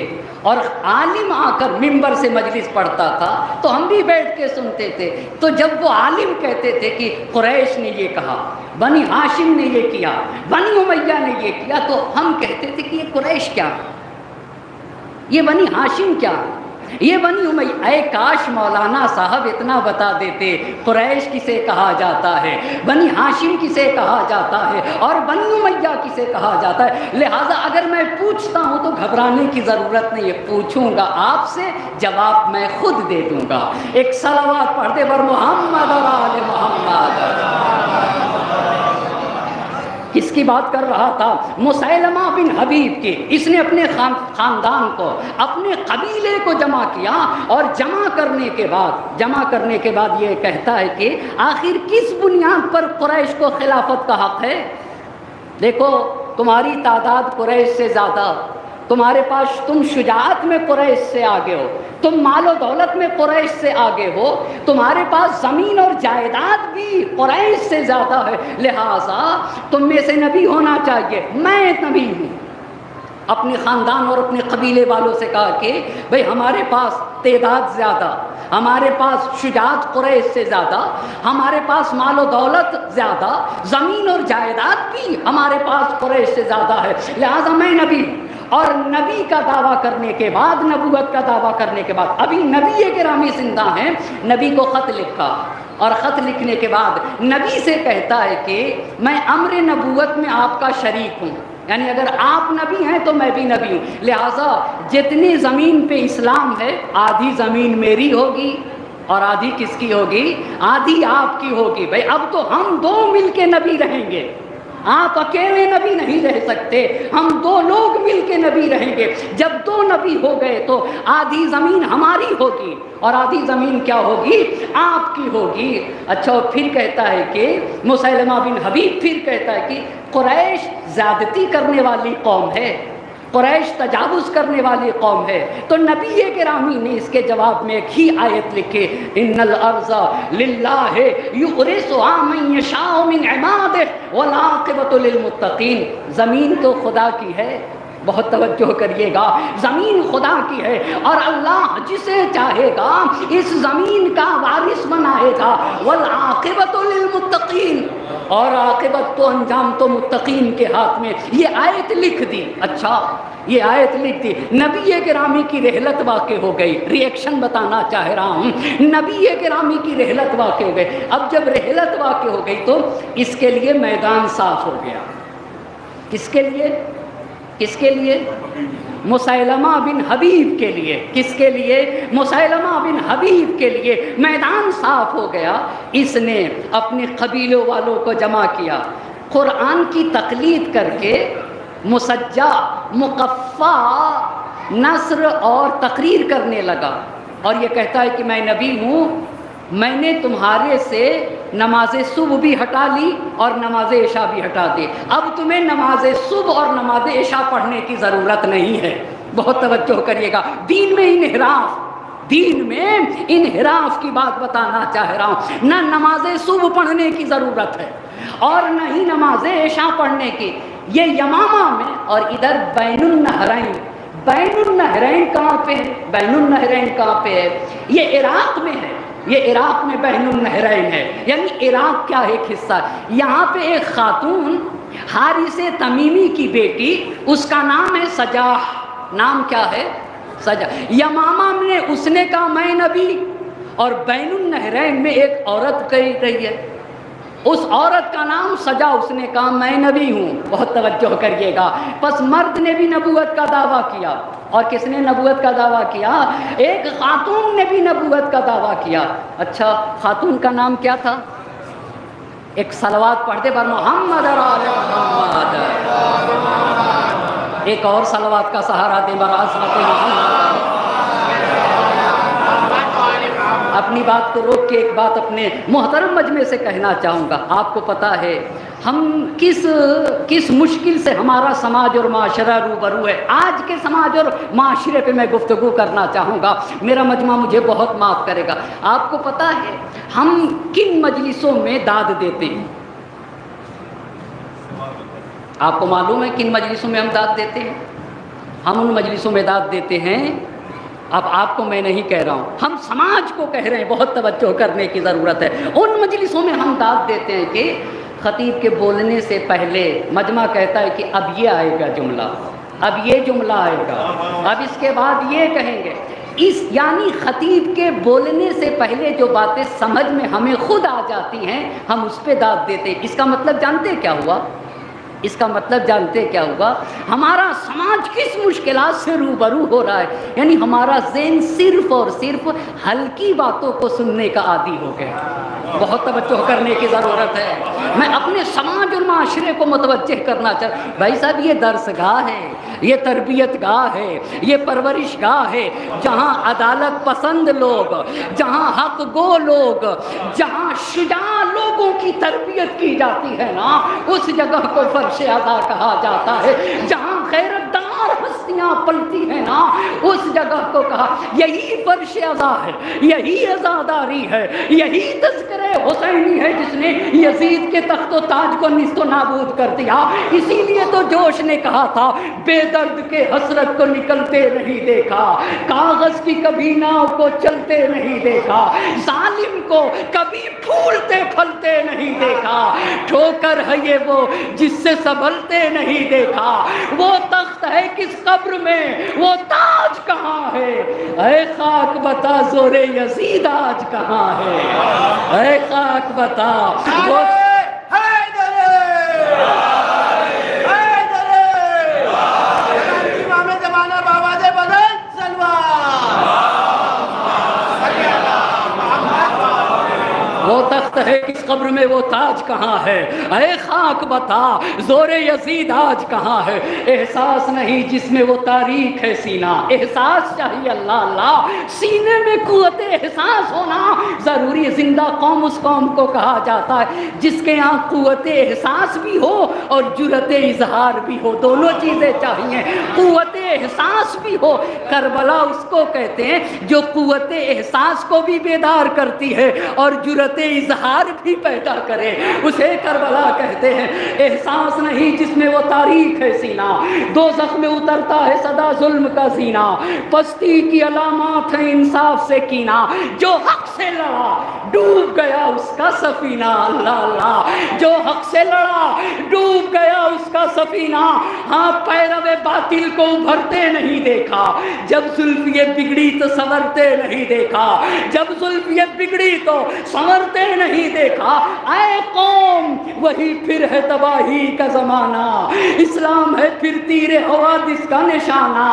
اور عالم آ کر ممبر سے مجلس پڑھتا تھا تو ہم بھی بیٹھ کے سنتے تھے. تو جب وہ عالم کہتے تھے کہ قریش نے یہ کہا، بنی ہاشم نے یہ کیا، بنی امیہ نے یہ کیا، تو ہم کہتے تھے کہ یہ قریش کیا، یہ بنی ہاشم کیا، یہ بنی امیہ. اے کاش مولانا صاحب اتنا بتا دیتے قریش کسے کہا جاتا ہے، بنی ہاشم کسے کہا جاتا ہے اور بنی امیہ کسے کہا جاتا ہے. لہٰذا اگر میں پوچھتا ہوں تو گھبرانے کی ضرورت نہیں ہے، پوچھوں گا آپ سے، جواب میں خود دے دوں گا. ایک صلوات پڑھ دے بر محمد اور آل محمد. کس کی بات کر رہا تھا؟ مسیلمہ بن حبیب کی. اس نے اپنے خاندان کو، اپنے قبیلے کو جمع کیا اور جمع کرنے کے بعد یہ کہتا ہے کہ آخر کس بنیاد پر قریش کو خلافت کا حق ہے؟ دیکھو تمہاری تعداد قریش سے زیادہ، تمہارے پاس، تم شجاعت میں قریش سے آگے ہو، تم مال و دولت میں قریش سے آگے ہو، تمہارے پاس زمین اور جائیداد بھی قریش سے زیادہ ہے. لہٰذا تم میں سے نبی ہونا چاہیے. میں نبی ہوں. اپنے خاندان اور اپنے قبیلے والوں سے کہا کہ بھئی ہمارے پاس تعداد زیادہ، ہمارے پاس شجاعت قریش سے زیادہ، ہمارے پاس مال و دولت زیادہ، زمین اور جائیداد بھی ہمارے پاس قریش سے زیادہ ہے. لہٰذا میں نبی ہوں. اور نبی کا دعویٰ کرنے کے بعد، نبوت کا دعویٰ کرنے کے بعد، ابھی نبی گرامی زندہ ہیں، نبی کو خط لکھا اور خط لکھنے کے بعد نبی سے کہتا ہے کہ میں امر نبوت میں آپ کا شریک ہوں، یعنی اگر آپ نبی ہیں تو میں بھی نبی ہوں. لہٰذا جتنی زمین پہ اسلام ہے آدھی زمین میری ہوگی اور آدھی کس کی ہوگی؟ آدھی آپ کی ہوگی. بھائی اب تو ہم دو مل کے نبی رہیں گے، آپ اکیلے نبی نہیں رہ سکتے، ہم دو لوگ مل کے نبی رہیں گے. جب دو نبی ہو گئے تو آدھی زمین ہماری ہوگی اور آدھی زمین کیا ہوگی؟ آپ کی ہوگی. اچھا پھر کہتا ہے کہ مسیلمہ بن حبیب پھر کہتا ہے کہ قریش زیادتی کرنے والی قوم ہے، قریش تجاوز کرنے والی قوم ہے. تو نبی گرامی نے اس کے جواب میں ایک ہی آیت لکھی، ان الارض للہ یورثها من یشاء من عبادہ والعاقبۃ للمتقین. زمین تو خدا کی ہے، بہت توجہ کریے گا، زمین خدا کی ہے اور اللہ جسے چاہے گا اس زمین کا وارث بنائے گا. والعاقبۃ للمتقین، اور عاقبت تو انجام تو متقین کے ہاتھ میں. یہ آیت لکھ دی. اچھا یہ آیت لکھ دی، نبی گرامی کی رحلت واقع ہو گئی. ریئیکشن بتانا چاہ رہا ہوں، نبی گرامی کی رحلت واقع ہو گئی. اب جب رحلت واقع ہو گئی تو اس کے لیے میدان صاف ہو گیا. کس کے لیے؟ کس کے لیے؟ مسیلمہ بن حبیب کے لیے۔ کس کے لیے؟ مسیلمہ بن حبیب کے لیے۔ میدان صاف ہو گیا، اس نے اپنے قبیلوں والوں کو جمع کیا، قرآن کی تقلید کر کے مسجع مقفع نثر اور تقریر کرنے لگا، اور یہ کہتا ہے کہ میں نبی ہوں، میں نے تمہارے سے نماز صبح بھی ہٹا لی اور نماز عشاء بھی ہٹا دی، اب تمہیں نماز صبح اور نماز عشاء پڑھنے کی ضرورت نہیں ہے۔ بہت توجہ کریے گا، دین میں انحراف کی بات بتانا چاہ رہا ہوں۔ نہ نماز صبح پڑھنے کی ضرورت ہے اور نہ ہی نماز عشاء پڑھنے کی۔ یہ یمامہ میں اور ادھر بین النہرین۔ بین النہرین کہاں پہ ہے؟ بین النہرین کہاں پہ ہے؟ یہ عراق میں ہے، یہ عراق میں بین النہرین ہے، یعنی عراق کا ایک حصہ۔ یہاں پہ ایک خاتون حارث تمیمی کی بیٹی، اس کا نام ہے سجاح۔ نام کیا ہے؟ سجاح۔ یمامہ میں اس نے کہا میں نبی، اور بین النہرین میں ایک عورت کہی رہی ہے، اس عورت کا نام سجا، اس نے کہا میں نبی ہوں۔ بہت توجہ کریے گا، پس مرد نے بھی نبوت کا دعویٰ کیا، اور کس نے نبوت کا دعویٰ کیا؟ ایک خاتون نے بھی نبوت کا دعویٰ کیا۔ اچھا، خاتون کا نام کیا تھا؟ ایک صلوات پڑھتے پر محمد اور آل محمد۔ ایک اور صلوات کا سہارا دے بر عظمت محمد۔ اپنی بات کو روک کے ایک بات اپنے محترم مجمع سے کہنا چاہوں گا۔ آپ کو پتا ہے ہم کس مشکل سے ہمارا سماج اور معاشرہ روبرو ہے۔ آج کے سماج اور معاشرے پہ میں گفتگو کرنا چاہوں گا، میرا مجمع مجھے بہت معاف کرے گا۔ آپ کو پتا ہے ہم کن مجلسوں میں داد دیتے ہیں؟ آپ کو معلوم ہے کن مجلسوں میں ہم داد دیتے ہیں؟ ہم ان مجلسوں میں داد دیتے ہیں، اب آپ کو میں نہیں کہہ رہا ہوں، ہم سماج کو کہہ رہے ہیں، بہت توجہ کرنے کی ضرورت ہے۔ ان مجلسوں میں ہم داد دیتے ہیں کہ خطیب کے بولنے سے پہلے مجمع کہتا ہے کہ اب یہ آئے گا جملہ، اب یہ جملہ آئے گا، اب اس کے بعد یہ کہیں گے۔ یعنی خطیب کے بولنے سے پہلے جو باتیں سمجھ میں ہمیں خود آ جاتی ہیں، ہم اس پہ داد دیتے ہیں۔ اس کا مطلب جانتے کیا ہوا؟ اس کا مطلب جانتے کیا ہوگا؟ ہمارا سماج کس مشکلات سے روبرو ہو رہا ہے، یعنی ہمارا ذہن صرف اور صرف ہلکی باتوں کو سننے کا عادی ہو گیا۔ بہت توجہ کرنے کی ضرورت ہے۔ میں اپنے سماج اور معاشرے کو متوجہ کرنا چاہتا ہوں، بھائی صاحب یہ درس گاہ ہے، یہ تربیت گاہ ہے، یہ پرورش گاہ ہے، جہاں عدالت پسند لوگ، جہاں حق گو لوگ، جہاں شجاع لوگوں کی تربیت کی جاتی ہے نا، اس جگہ کو فرش اعضا کہا جاتا ہے۔ جہاں غیرت دار ہستیاں پلتی ہیں نا، اس جگہ کو کہا، یہی فرش اعضا ہے، یہی عزاداری ہے، یہی تذکرہ حسینی ہے جس نے یزید کے تخت و تاج کو نیست و نابود کر دیا۔ اسی لیے تو جوش نے کہا تھا بے درد کے حسرت کو نکلتے نہیں دیکھا، کاغذ کی کبھی ناؤ کو چلتے نہیں دیکھا، ظالم کو کبھی پھولتے پھلتے نہیں دیکھا، ٹھوکر ہے یہ وہ جس سے سنبھلتے نہیں دیکھا، وہ تخت ہے کس قبر میں، وہ تاج کہاں ہے، اے خاک بتا زور یزید آج کہاں ہے، اے خاک بتا وہ وہ تخت ہے کس قبر میں، وہ تاج کہاں ہے، اے خاک بتا زور یزید آج کہاں ہے۔ احساس نہیں جس میں وہ تاریخ ہے سینہ، احساس چاہیے اللہ اللہ، سینے میں قوت احساس ہونا ضروری۔ زندہ قوم اس قوم کو کہا جاتا ہے جس کے یہاں قوت احساس بھی ہو اور جرأت اظہار بھی ہو، دونوں چیزیں چاہیے، قوت احساس بھی ہو۔ کربلا اس کو کہتے ہیں جو قوت احساس کو بھی بیدار کرتی ہے اور جرأت اظہار بھی پیدا کرے، اسے کربلا کہتے ہیں۔ احساس نہیں جس میں وہ تاریخ ہے سینہ، دوزخ میں اترتا ہے صدا ظلم کا زینہ، پستی کی علامات ہے انصاف سے کینہ، جو حق سے لڑا ڈوب گیا اس کا سفینہ، اللہ اللہ، جو حق سے لڑا ڈوب گیا اس کا سفینہ۔ ہاں پیرو باطل کو ابھرتے نہیں دیکھا، جب زلف یہ بگڑی تو سنورتے نہیں دیکھا، جب زلف یہ بگڑی تو سنورتے نہیں دیکھا۔ اے قوم وہی پھر ہے تباہی کا زمانہ، اسلام ہے پھر تیر حوادث کا نشانہ،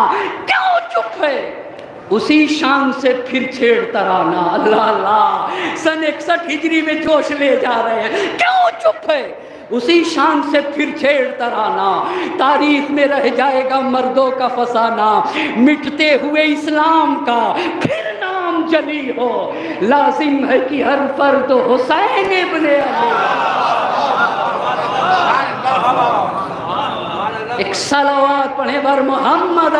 کیوں چپ ہے اسی شان سے پھر چھیڑ ترانہ، اللہ اللہ، سن 61 ہجری میں جوش لے جا رہے ہیں، کیوں چپ ہے اسی شان سے پھر چھیڑ ترانہ، تاریخ میں رہ جائے گا مردوں کا فسانہ، مٹتے ہوئے اسلام کا پھر نام جلی ہو، لازم ہے کہ ہر فرد حسین ابن علی۔ ایک صلوات پڑھیں بر محمد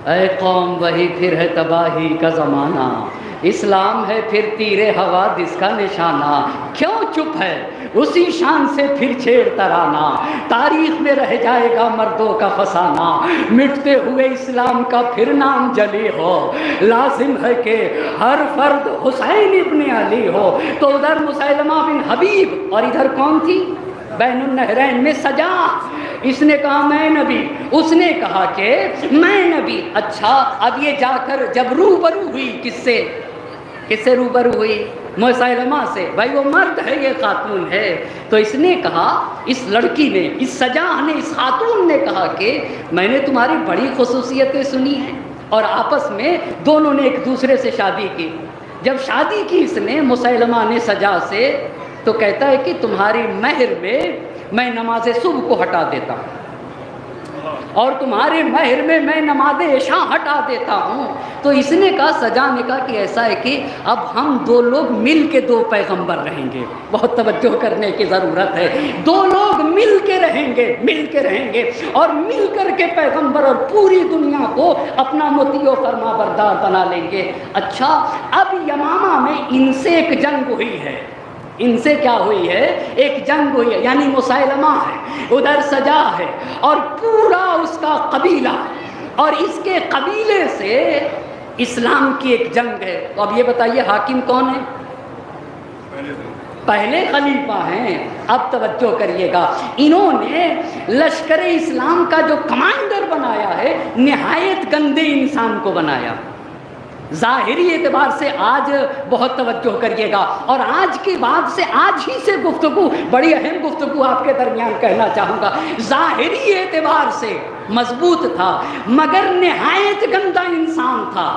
اے قوم وہی پھر ہے تباہی کا زمانہ، اسلام ہے پھر تیر حوادث کا نشانہ، کیوں چپ ہے اسی شان سے پھر چھیڑ ترانہ، تاریخ میں رہ جائے گا مردوں کا فسانہ، مٹتے ہوئے اسلام کا پھر نام جلی ہو، لازم ہے کہ ہر فرد حسین ابن علی ہو۔ تو ادھر مسیلمہ بن حبیب اور ادھر کون تھی؟ بین النہرین میں سجا، اس نے کہا میں نبی، اس نے کہا کہ میں نبی۔ اچھا اب یہ جا کر جب روبرو ہوئی کس سے روبرو ہوئی؟ مسیلمہ سے، بھائی وہ مرد ہے یہ خاتون ہے، تو اس نے کہا، اس لڑکی نے، اس سجا نے، اس خاتون نے کہا کہ میں نے تمہاری بڑی خصوصیتیں سنی ہیں، اور آپس میں دونوں نے ایک دوسرے سے شادی کی۔ جب شادی کی اس نے مسیلمہ نے سجا سے، تو کہتا ہے کہ تمہاری مہر میں نماز صبح کو ہٹا دیتا ہوں، اور تمہارے مہر میں نماز عشاء ہٹا دیتا ہوں۔ تو اس نے کہا، سجا نے کہا کہ ایسا ہے کہ اب ہم دو لوگ مل کے دو پیغمبر رہیں گے، بہت توجہ کرنے کی ضرورت ہے، دو لوگ مل کے رہیں گے اور مل کر کے پیغمبر اور پوری دنیا کو اپنا مطیع و فرما بردار بنا لیں گے۔ اچھا اب یمامہ میں ان سے ایک جنگ ہوئی ہے، ان سے کیا ہوئی ہے؟ ایک جنگ ہوئی ہے، یعنی مسیلمہ ہے، ادھر سجا ہے، اور پورا اس کا قبیلہ، اور اس کے قبیلے سے اسلام کی ایک جنگ ہے۔ تو اب یہ بتائیے حاکم کون ہے؟ پہلے خلیفہ ہیں۔ اب توجہ کریے گا، انہوں نے لشکر اسلام کا جو کمانڈر بنایا ہے، نہایت گندے انسان کو بنایا۔ ظاہری اعتبار سے آج بہت توجہ کریے گا، اور آج کے بعد سے، آج ہی سے گفتگو، بڑی اہم گفتگو آپ کے درمیان کہنا چاہوں گا، ظاہری اعتبار سے مضبوط تھا مگر نہایت گندا انسان تھا،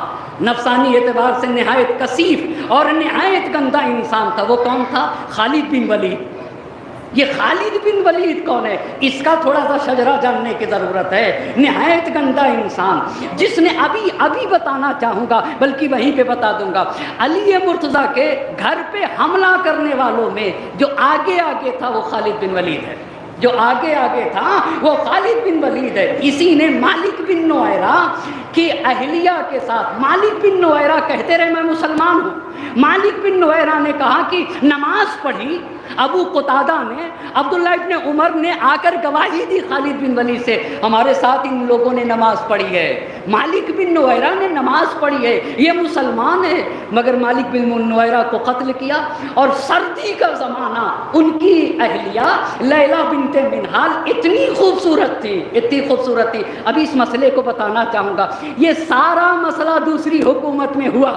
نفسانی اعتبار سے نہایت کثیف اور نہایت گندا انسان تھا۔ وہ کون تھا؟ خالد بن ولید۔ یہ خالد بن ولید کون ہے؟ اس کا تھوڑا سا شجرہ جاننے کی ضرورت ہے۔ نہایت گندا انسان، جس نے ابھی بتانا چاہوں گا، بلکہ وہیں پہ بتا دوں گا، علی مرتضیٰ کے گھر پہ حملہ کرنے والوں میں جو آگے تھا وہ خالد بن ولید ہے، جو آگے تھا وہ خالد بن ولید ہے۔ اسی نے مالک بن نویرہ کی اہلیہ کے ساتھ، مالک بن نویرہ کہتے رہے میں مسلمان ہوں، مالک بن نویرہ نے کہا کہ نماز پڑھی، ابو قتادہ نے، عبداللہ ابن عمر نے آ کر گواہی دی خالد بن ولید سے، ہمارے ساتھ ان لوگوں نے نماز پڑھی ہے، مالک بن نویرہ نے نماز پڑھی ہے، یہ مسلمان ہے، مگر مالک بن نویرہ کو قتل کیا۔ اور سردی کا زمانہ، ان کی اہلیہ لیلہ بنت منہال اتنی خوبصورت تھی۔ ابھی اس مسئلے کو بتانا چاہوں گا، یہ سارا مسئلہ دوسری حکومت میں ہوا،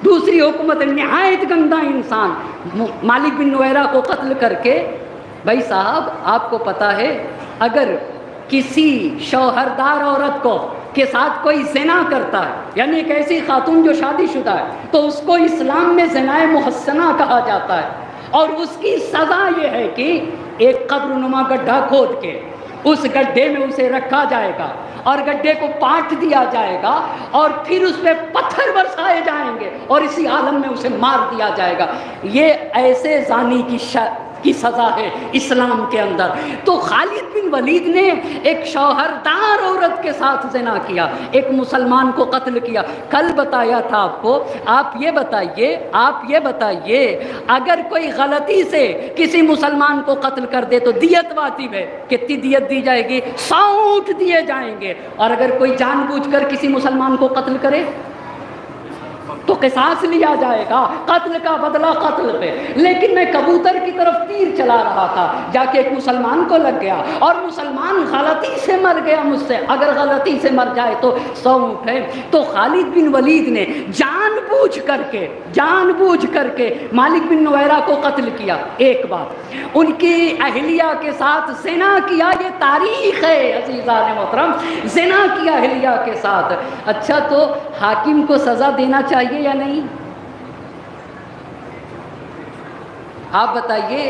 دوسری حکومت، نہایت گندا انسان مالک بن نویرہ کو قتل کر کے۔ بھائی صاحب آپ کو پتہ ہے، اگر کسی شوہردار عورت کے ساتھ کوئی زنا کرتا ہے، یعنی ایک ایسی خاتون جو شادی شدہ ہے، تو اس کو اسلام میں زنا محسنہ کہا جاتا ہے، اور اس کی سزا یہ ہے کہ ایک قبر نما گڈھا کھود کے اس گڈھے میں اسے رکھا جائے گا، اور گڈھے کو پاٹ دیا جائے گا، اور پھر اس پہ پتھر برسائے جائیں گے، اور اسی عالم میں اسے مار دیا جائے گا۔ یہ ایسے زانی کی کی سزا ہے اسلام کے اندر۔ تو خالد بن ولید نے ایک شوہردار عورت کے ساتھ زنا کیا، ایک مسلمان کو قتل کیا۔ کل بتایا تھا آپ کو، آپ یہ بتائیے اگر کوئی غلطی سے کسی مسلمان کو قتل کر دے تو دیت واجب ہے، کتنی دیت دی جائے گی؟ 100 اونٹ دیے جائیں گے۔ اور اگر کوئی جان بوجھ کر کسی مسلمان کو قتل کرے تو قصاص لیا جائے گا، قتل کا بدلہ قتل پہ۔ لیکن میں کبوتر کی طرف تیر چلا رہا تھا، جا کے ایک مسلمان کو لگ گیا اور مسلمان غلطی سے مر گیا مجھ سے، اگر غلطی سے مر جائے تو 100 اونٹ ہے۔ تو خالد بن ولید نے جان بوجھ کر کے مالک بن نویرہ کو قتل کیا۔ ایک بات، ان کی اہلیہ کے ساتھ زنا کیا، یہ تاریخ ہے عزیزان محترم، زنا کیا اہلیہ کے ساتھ۔ اچھا تو حاکم کو سزا دینا چاہیے یا نہیں؟ آپ بتائیے،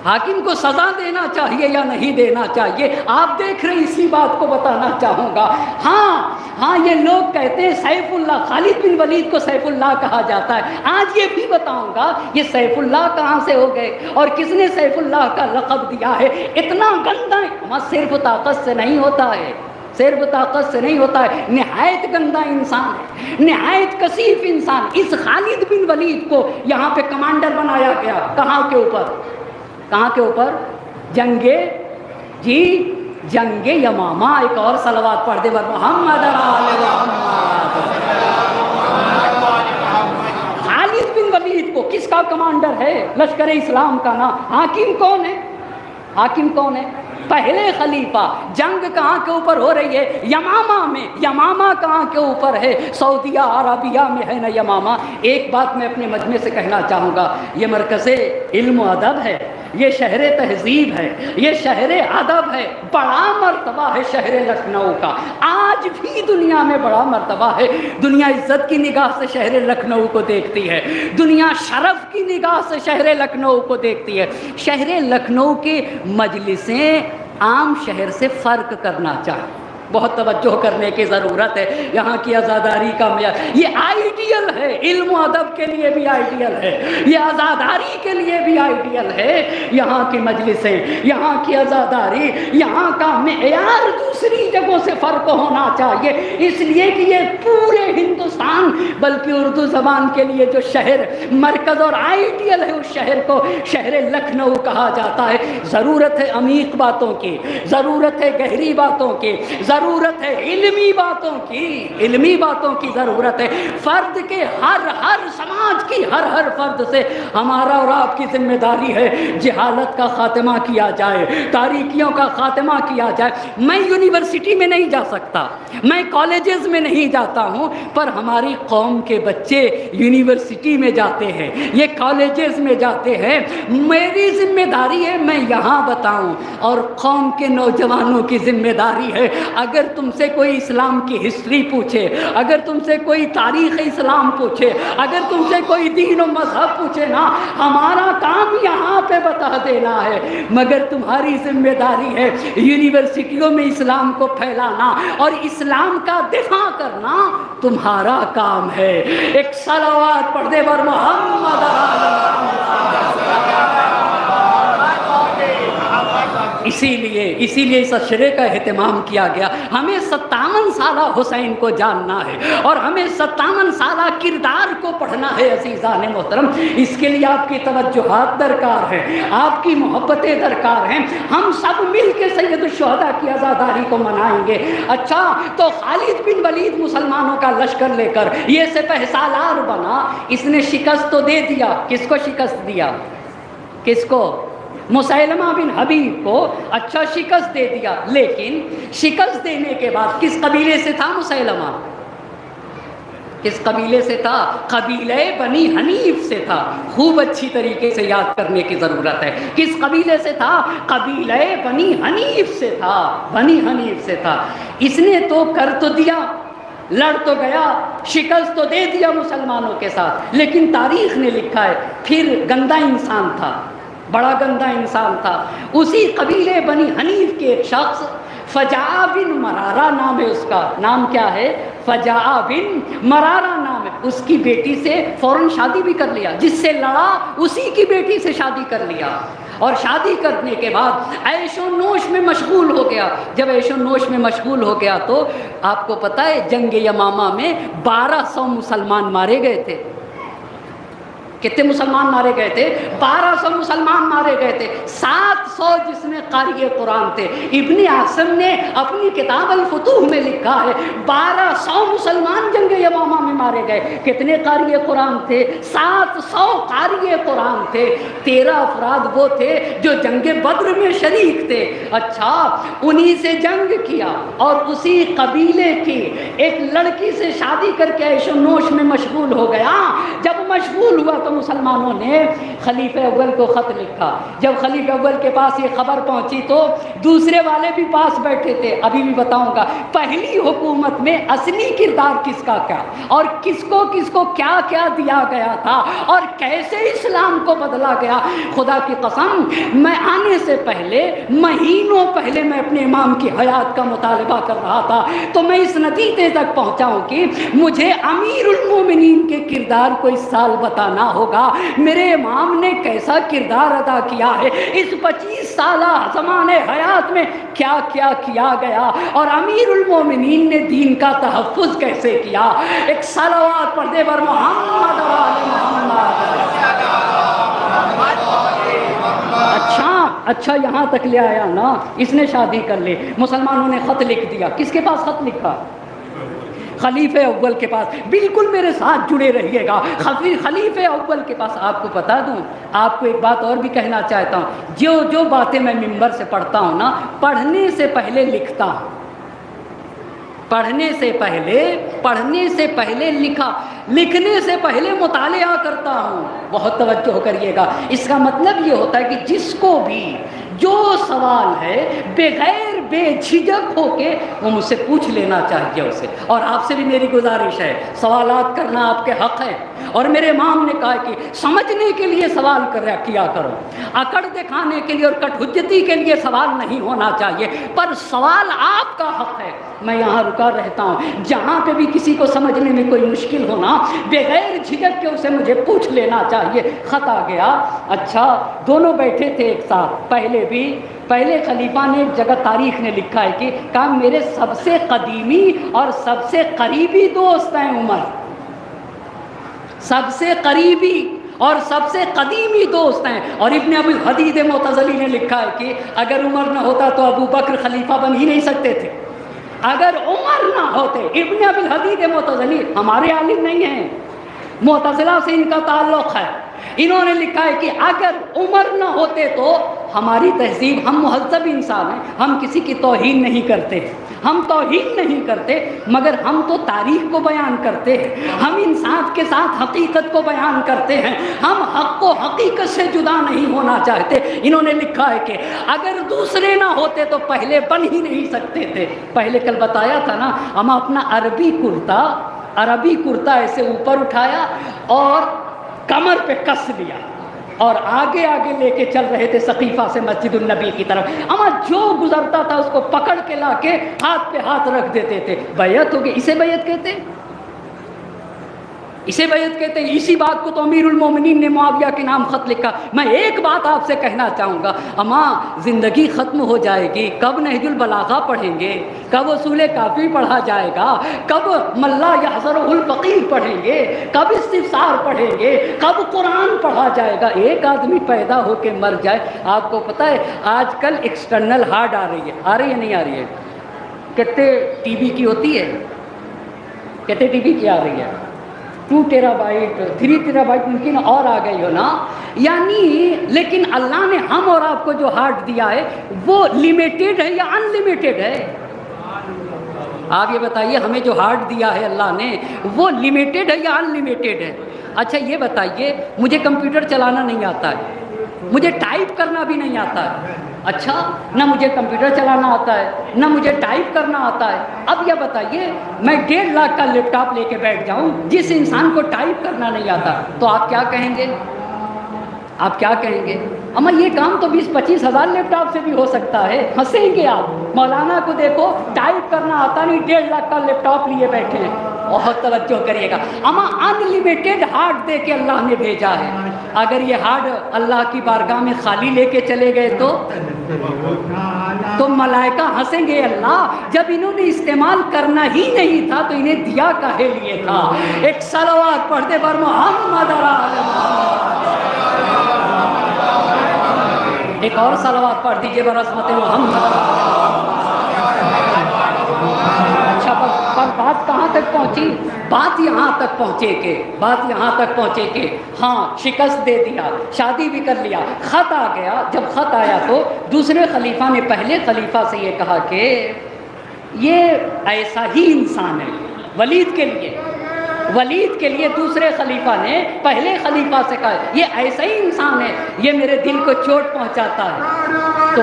حاکم کو سزا دینا چاہیے یا نہیں دینا چاہیے؟ آپ دیکھ رہے اسی بات کو بتانا چاہوں گا۔ ہاں یہ لوگ کہتے ہیں سیف اللہ، خالد بن ولید کو سیف اللہ کہا جاتا ہے۔ آج یہ بھی بتاؤں گا یہ سیف اللہ کہاں سے ہو گئے اور کس نے سیف اللہ کا لقب دیا ہے؟ اتنا گندا صرف طاقت سے نہیں ہوتا ہے، صرف طاقت سے نہیں ہوتا ہے، نہایت گندا انسان ہے، نہایت کثیف انسان۔ اس خالد بن ولید کو یہاں پہ کمانڈر بنایا گیا، کہاں کے اوپر؟ جنگ یمامہ۔ ایک اور صلوات پڑھ دے بر محمد آل محمد۔ خالد بن ولید کو کس کا کمانڈر ہے؟ لشکر اسلام کا نا۔ حاکم کون ہے؟ پہلے خلیفہ۔ جنگ کہاں کے اوپر ہو رہی ہے؟ یمامہ میں۔ یمامہ کہاں کے اوپر ہے؟ سعودیہ عربیہ میں ہے نا یمامہ۔ ایک بات میں اپنے مجمع سے کہنا چاہوں گا، یہ مرکز علم و ادب ہے، یہ شہر تہذیب ہے، یہ شہر ادب ہے۔ بڑا مرتبہ ہے شہر لکھنؤ کا، آج بھی دنیا میں بڑا مرتبہ ہے۔ دنیا عزت کی نگاہ سے شہر لکھنؤ کو دیکھتی ہے، دنیا شرف کی نگاہ سے شہر لکھنؤ کو دیکھتی ہے۔ شہر لکھنؤ کے مجلسیں عام شہر سے فرق کرنا چاہیے، بہت توجہ کرنے کی ضرورت ہے۔ یہاں کی عزاداری کا معیار یہ آئیڈیل ہے، علم و ادب کے لیے بھی آئیڈیل ہے، یہ عزاداری کے لیے بھی آئیڈیل ہے۔ یہاں کی مجلسیں، یہاں کی عزاداری، یہاں کا معیار دوسری جگہوں سے فرق ہونا چاہیے، اس لیے کہ یہ پورے ہندوستان بلکہ اردو زبان کے لیے جو شہر مرکز اور آئیڈیل ہے اس شہر کو شہر لکھنؤ کہا جاتا ہے۔ ضرورت ہے عمیق باتوں کی، ضرورت ہے گہری باتوں کی، ضرورت ہے علمی باتوں کی ضرورت ہے۔ فرد کے ہر سماج کی ہر فرد سے ہمارا اور آپ کی ذمہ داری ہے جہالت کا خاتمہ کیا جائے، تاریکیوں کا خاتمہ کیا جائے۔ میں یونیورسٹی میں نہیں جا سکتا، میں کالجز میں نہیں جاتا ہوں، پر ہماری قوم کے بچے یونیورسٹی میں جاتے ہیں، یہ کالجز میں جاتے ہیں۔ میری ذمہ داری ہے میں یہاں بتاؤں، اور قوم کے نوجوانوں کی ذمہ داری ہے اگر تم سے کوئی اسلام کی ہسٹری پوچھے، اگر تم سے کوئی تاریخ اسلام پوچھے، اگر تم سے کوئی دین و مذہب پوچھے نا، ہمارا کام یہاں پہ بتا دینا ہے، مگر تمہاری ذمہ داری ہے یونیورسٹیوں میں اسلام کو پھیلانا اور اسلام کا دفاع کرنا تمہارا کام ہے۔ ایک صلوات پڑھ دے بر محمد اسی لیے اس اشرے کا اہتمام کیا گیا۔ ہمیں 57 سالہ حسین کو جاننا ہے اور ہمیں 57 سالہ کردار کو پڑھنا ہے عزیزان محترم۔ اس کے لیے آپ کی توجہات درکار ہیں، آپ کی محبتیں درکار ہیں۔ ہم سب مل کے سید الشہداء کی عزاداری کو منائیں گے۔ اچھا تو خالد بن ولید مسلمانوں کا لشکر لے کر یہ سپہ سالار بنا، اس نے شکست تو دے دیا۔ کس کو شکست دیا؟ کس کو؟ مسیلمہ بن حبیب کو اچھا شکست دے دیا، لیکن شکست دینے کے بعد کس قبیلے سے تھا مسیلمہ؟ کس قبیلے سے تھا؟ قبیلہ بنی حنیف سے تھا۔ خوب اچھی طریقے سے یاد کرنے کی ضرورت ہے۔ کس قبیلے سے تھا؟ قبیلہ بنی حنیف سے تھا، بنی حنیف سے تھا۔ اس نے تو کر تو دیا، لڑ تو گیا، شکست تو دے دیا مسلمانوں کے ساتھ، لیکن تاریخ نے لکھا ہے پھر گندا انسان تھا، بڑا گندا انسان تھا۔ اسی قبیلے بنی حنیف کے ایک شخص فجاء بن مرارہ نام ہے، اس کا نام کیا ہے؟ فجاء بن مرارہ نام ہے۔ اس کی بیٹی سے فوراً شادی بھی کر لیا، جس سے لڑا اسی کی بیٹی سے شادی کر لیا، اور شادی کرنے کے بعد عیش و نوش میں مشغول ہو گیا۔ جب عیش و نوش میں مشغول ہو گیا تو آپ کو پتہ ہے جنگ یمامہ میں 1200 مسلمان مارے گئے تھے۔ کتنے مسلمان مارے گئے تھے؟ 1200 مسلمان مارے گئے تھے، 700 جس میں قاری قرآن تھے۔ ابن عاصم نے اپنی کتاب الفتوح میں لکھا ہے 1200 مسلمان جنگ یمامہ میں مارے گئے۔ کتنے قاری قرآن تھے؟ 700 قاری قرآن تھے۔ 13 افراد وہ تھے جو جنگ بدر میں شریک تھے۔ اچھا، انہی سے جنگ کیا اور اسی قبیلے کی ایک لڑکی سے شادی کر کے عیش و نوش میں مشغول ہو گیا۔ جب مشغول ہوا تو مسلمانوں نے خلیفہ اول کو خط لکھا۔ جب خلیفہ اول کے پاس یہ خبر پہنچی تو دوسرے والے بھی پاس بیٹھے تھے۔ ابھی بھی بتاؤں گا پہلی حکومت میں اصلی کردار کس کا کیا اور کس کو کیا کیا دیا گیا تھا اور کیسے اسلام کو بدلا گیا۔ خدا کی قسم، میں آنے سے پہلے مہینوں پہلے میں اپنے امام کی حیات کا مطالبہ کر رہا تھا تو میں اس نتیجے تک پہنچا ہوں کہ مجھے امیر المومنین کے کردار کو اس سال بتانا ہوگا۔ میرے امام نے کیسا کردار ادا کیا ہے، اس 25 سالہ زمانے حیات میں کیا کیا کیا گیا اور امیر المومنین نے دین کا تحفظ کیسے کیا۔ ایک صلوات پڑھ دے بر محمد و آل محمد۔ اچھا یہاں تک لے آیا نا، اس نے شادی کر لی، مسلمانوں نے خط لکھ دیا۔ کس کے پاس خط لکھا؟ خلیفہ اول کے پاس۔ بالکل میرے ساتھ جڑے رہیے گا، خلیفہ اول کے پاس۔ آپ کو بتا دوں، آپ کو ایک بات اور بھی کہنا چاہتا ہوں، جو باتیں میں منبر سے پڑھتا ہوں نا، پڑھنے سے پہلے لکھتا ہوں، پڑھنے سے پہلے لکھنے سے پہلے مطالعہ کرتا ہوں۔ بہت توجہ کریے گا، اس کا مطلب یہ ہوتا ہے کہ جس کو بھی جو سوال ہے بغیر بے جھجک ہو کے وہ مجھ سے پوچھ لینا چاہیے اسے۔ اور آپ سے بھی میری گزارش ہے، سوالات کرنا آپ کے حق ہے، اور میرے امام نے کہا کہ سمجھنے کے لیے سوال کیا کرو، اکڑ دکھانے کے لیے اور کٹ حجتی کے لیے سوال نہیں ہونا چاہیے، پر سوال آپ کا حق ہے۔ میں یہاں رکا رہتا ہوں، جہاں پہ بھی کسی کو سمجھنے میں کوئی مشکل ہونا بغیر جھجک کے اسے مجھے پوچھ لینا چاہیے۔ خط آ گیا۔ اچھا، دونوں بیٹھے تھے ایک ساتھ۔ پہلے خلیفہ نے ایک جگہ تاریخ نے لکھا ہے کہ کہا میرے سب سے قدیمی اور سب سے قریبی دوست ہیں عمر، سب سے قریبی اور سب سے قدیمی دوست ہیں۔ اور ابن ابی الحدید معتزلی نے لکھا ہے کہ اگر عمر نہ ہوتا تو ابو بکر خلیفہ بن ہی نہیں سکتے تھے۔ اگر عمر نہ ہوتے، ابن ابی الحدید معتزلی ہمارے عالم نہیں ہیں، معتزلہ سے ان کا تعلق ہے، انہوں نے لکھا ہے کہ اگر عمر نہ ہوتے تو ہماری تہذیب، ہم مہذب انسان ہیں، ہم کسی کی توہین نہیں کرتے، مگر ہم تو تاریخ کو بیان کرتے ہیں، ہم انصاف کے ساتھ حقیقت کو بیان کرتے ہیں، ہم حق کو حقیقت سے جدا نہیں ہونا چاہتے۔ انہوں نے لکھا ہے کہ اگر دوسرے نہ ہوتے تو پہلے بن ہی نہیں سکتے تھے۔ پہلے کل بتایا تھا نا، ہم اپنا عربی کرتا ایسے اوپر اٹھایا اور کمر پہ کس لیا اور آگے لے کے چل رہے تھے سقیفہ سے مسجد النبی کی طرف۔ اما جو گزرتا تھا اس کو پکڑ کے لا کے ہاتھ پہ ہاتھ رکھ دیتے تھے۔ بیعت ہو گئی، اسے بیعت کہتے ہیں، اسے بیعت کہتے ہیں۔ اسی بات کو تو امیر المومنین نے معاویہ کے نام خط لکھا۔ میں ایک بات آپ سے کہنا چاہوں گا، اما زندگی ختم ہو جائے گی، کب نہج البلاغہ پڑھیں گے، کب اصول کافی پڑھا جائے گا، کب ملا یحذرہ الفقیر پڑھیں گے، کب استفسار پڑھیں گے، کب قرآن پڑھا جائے گا۔ ایک آدمی پیدا ہو کے مر جائے۔ آپ کو پتہ ہے آج کل ایکسٹرنل ہارڈ آ رہی ہے نہیں آ رہی ہے؟ کتنے ٹی بی کی ہوتی ہے، کتنے ٹی بی کی آ رہی ہے؟ 2 ٹیرا بائٹ 3 ٹیرا بائٹ ممکن اور آ گئی ہو نا، یعنی لیکن اللہ نے ہم اور آپ کو جو ہارڈ دیا ہے وہ لمیٹیڈ ہے یا ان لمیٹیڈ ہے؟ آپ یہ بتائیے، ہمیں جو ہارڈ دیا ہے اللہ نے وہ لمیٹیڈ ہے یا ان لمیٹیڈ ہے؟ اچھا یہ بتائیے، مجھے کمپیوٹر چلانا نہیں آتا ہے، مجھے ٹائپ کرنا بھی نہیں آتا ہے۔ اچھا، نہ مجھے کمپیوٹر چلانا آتا ہے، نہ مجھے ٹائپ کرنا آتا ہے۔ اب یہ بتائیے، میں 1.5 لاکھ کا لیپ ٹاپ لے کے بیٹھ جاؤں، جس انسان کو ٹائپ کرنا نہیں آتا، تو آپ کیا کہیں گے؟ اما یہ کام تو 20-25 ہزار لیپ ٹاپ سے بھی ہو سکتا ہے۔ ہنسیں گے آپ۔ مولانا کو دیکھو، ٹائپ کرنا آتا نہیں، 1.5 لاکھ کا لیپ ٹاپ لیے بیٹھے ہیں۔ بہت توجہ کریے گا. اما انلیمیٹڈ ہارٹ دے کے اللہ نے بھیجا ہے. اگر یہ ہارٹ اللہ کی بارگاہ میں خالی لے کے چلے گئے تو ملائکہ ہنسیں گے. اللہ جب انہوں نے استعمال کرنا ہی نہیں تھا تو انہیں دیا کاہے لیے تھا. ایک صلوات پڑھتے بر محمد. ایک اور صلوات پڑھ دیجئے بر عظمت محمد. اچھا پر بات کہاں تک پہنچی؟ بات یہاں تک پہنچے کہ ہاں شکست دے دیا، شادی بھی کر لیا، خط آ گیا. جب خط آیا تو دوسرے خلیفہ نے پہلے خلیفہ سے یہ کہا کہ یہ ایسا ہی انسان ہے. ولید کے لیے دوسرے خلیفہ نے پہلے خلیفہ سے کہا یہ ایسا ہی انسان ہے، یہ میرے دل کو چوٹ پہنچاتا ہے. تو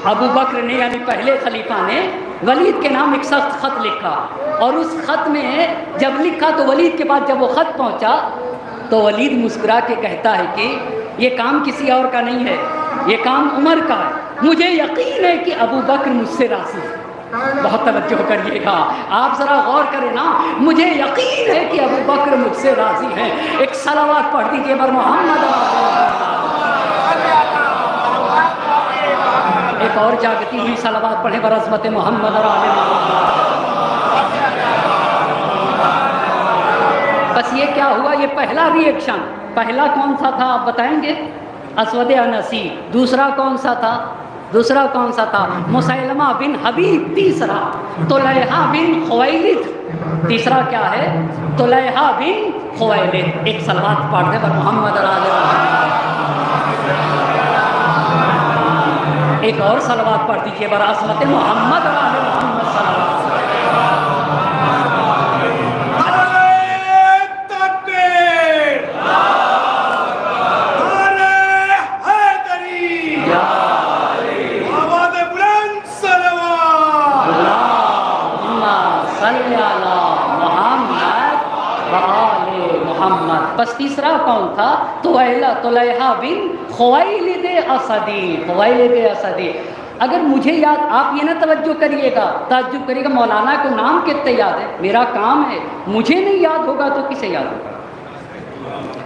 ابو بکر نے یعنی پہلے خلیفہ نے ولید کے نام ایک سخت خط لکھا، اور اس خط میں جب لکھا تو ولید کے پاس جب وہ خط پہنچا تو ولید مسکرا کے کہتا ہے کہ یہ کام کسی اور کا نہیں ہے، یہ کام عمر کا ہے. مجھے یقین ہے کہ ابو بکر مجھ سے راضی ہے. بہت توجہ کریے گا، آپ ذرا غور کریں نا. مجھے یقین ہے کہ ابو بکر مجھ سے راضی ہیں. ایک صلوات پڑھ دیجئے بر محمد. ایک اور جاگتی ہوئی صلوات پڑھیں بر عظمت محمد اور آل محمد. بس یہ کیا ہوا، یہ پہلا ریئیکشن. پہلا کون سا تھا آپ بتائیں گے؟ اسود عنسی. دوسرا کون سا تھا؟ مسیلمہ بن حبیب. تیسرا طلحہ بن خویلد. تیسرا کیا ہے؟ طلحہ بن خویلد. ایک صلوات پڑھ دے پر محمد اور آل محمد. ایک اور صلوات پڑھ دیجئے بر عظمت محمد اور آل محمد. صلوات محمد. بس تیسرا کون تھا؟ طلحہ بن خویلد اسدی. اگر مجھے یاد، آپ یہ نہ تعجب کریے گا مولانا کو نام کتنے یاد ہے. میرا کام ہے، مجھے نہیں یاد ہوگا تو کسے یاد ہوگا؟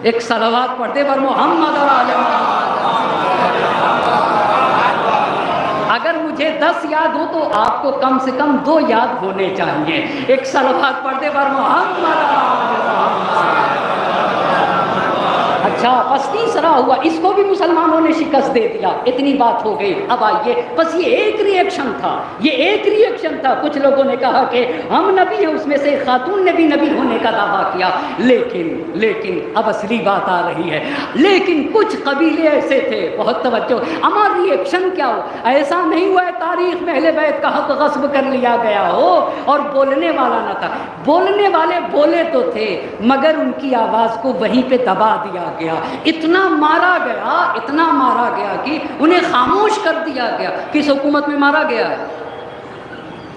ایک صلوات پڑھتے بر محمد اور آل محمد. اگر مجھے 10 یاد ہو تو آپ کو کم سے کم 2 یاد ہونے چاہیے. ایک صلوات پڑھتے بر محمد اور آل محمد. اچھا بس تیسرا ہوا، اس کو بھی مسلمانوں نے شکست دے دیا. اتنی بات ہو گئی. اب آئیے، بس یہ ایک ریئیکشن تھا. کچھ لوگوں نے کہا کہ ہم نبی ہیں، اس میں سے خاتون نے بھی نبی ہونے کا دعویٰ کیا. لیکن اب اصلی بات آ رہی ہے. لیکن کچھ قبیلے ایسے تھے، بہت توجہ. اما ریئیکشن کیا ہو؟ ایسا نہیں ہوا ہے تاریخ میں اہل بیت کا حق غصب کر لیا گیا ہو اور بولنے والا نہ تھا. بولنے والے بولے تو تھے مگر ان کی آواز کو وہیں پہ دبا دیا گیا. اتنا مارا گیا کہ انہیں خاموش کر دیا گیا. کس حکومت میں مارا گیا ہے؟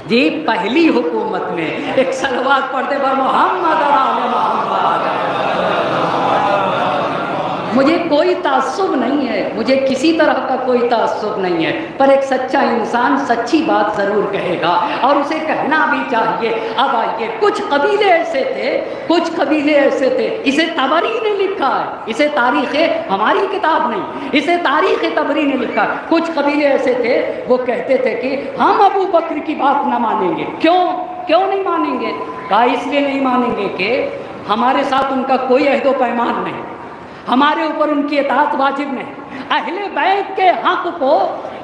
جی پہلی حکومت میں. ایک صلوات پڑھتے بر محمد اور آل محمد. مجھے کوئی تعصب نہیں ہے، مجھے کسی طرح کا کوئی تعصب نہیں ہے، پر ایک سچا انسان سچی بات ضرور کہے گا اور اسے کہنا بھی چاہیے. اب آئیے، کچھ قبیلے ایسے تھے. اسے طبری نے لکھا ہے، اسے تاریخ، ہماری کتاب نہیں، اسے تاریخ طبری نے لکھا. کچھ قبیلے ایسے تھے، وہ کہتے تھے کہ ہم ابو بکر کی بات نہ مانیں گے. کیوں نہیں مانیں گے؟ کہا اس لیے نہیں مانیں گے کہ ہمارے ساتھ ان کا کوئی عہد و پیمان نہیں، ہمارے اوپر ان کی اطاعت واجب نہیں. اہل بیت کے حق کو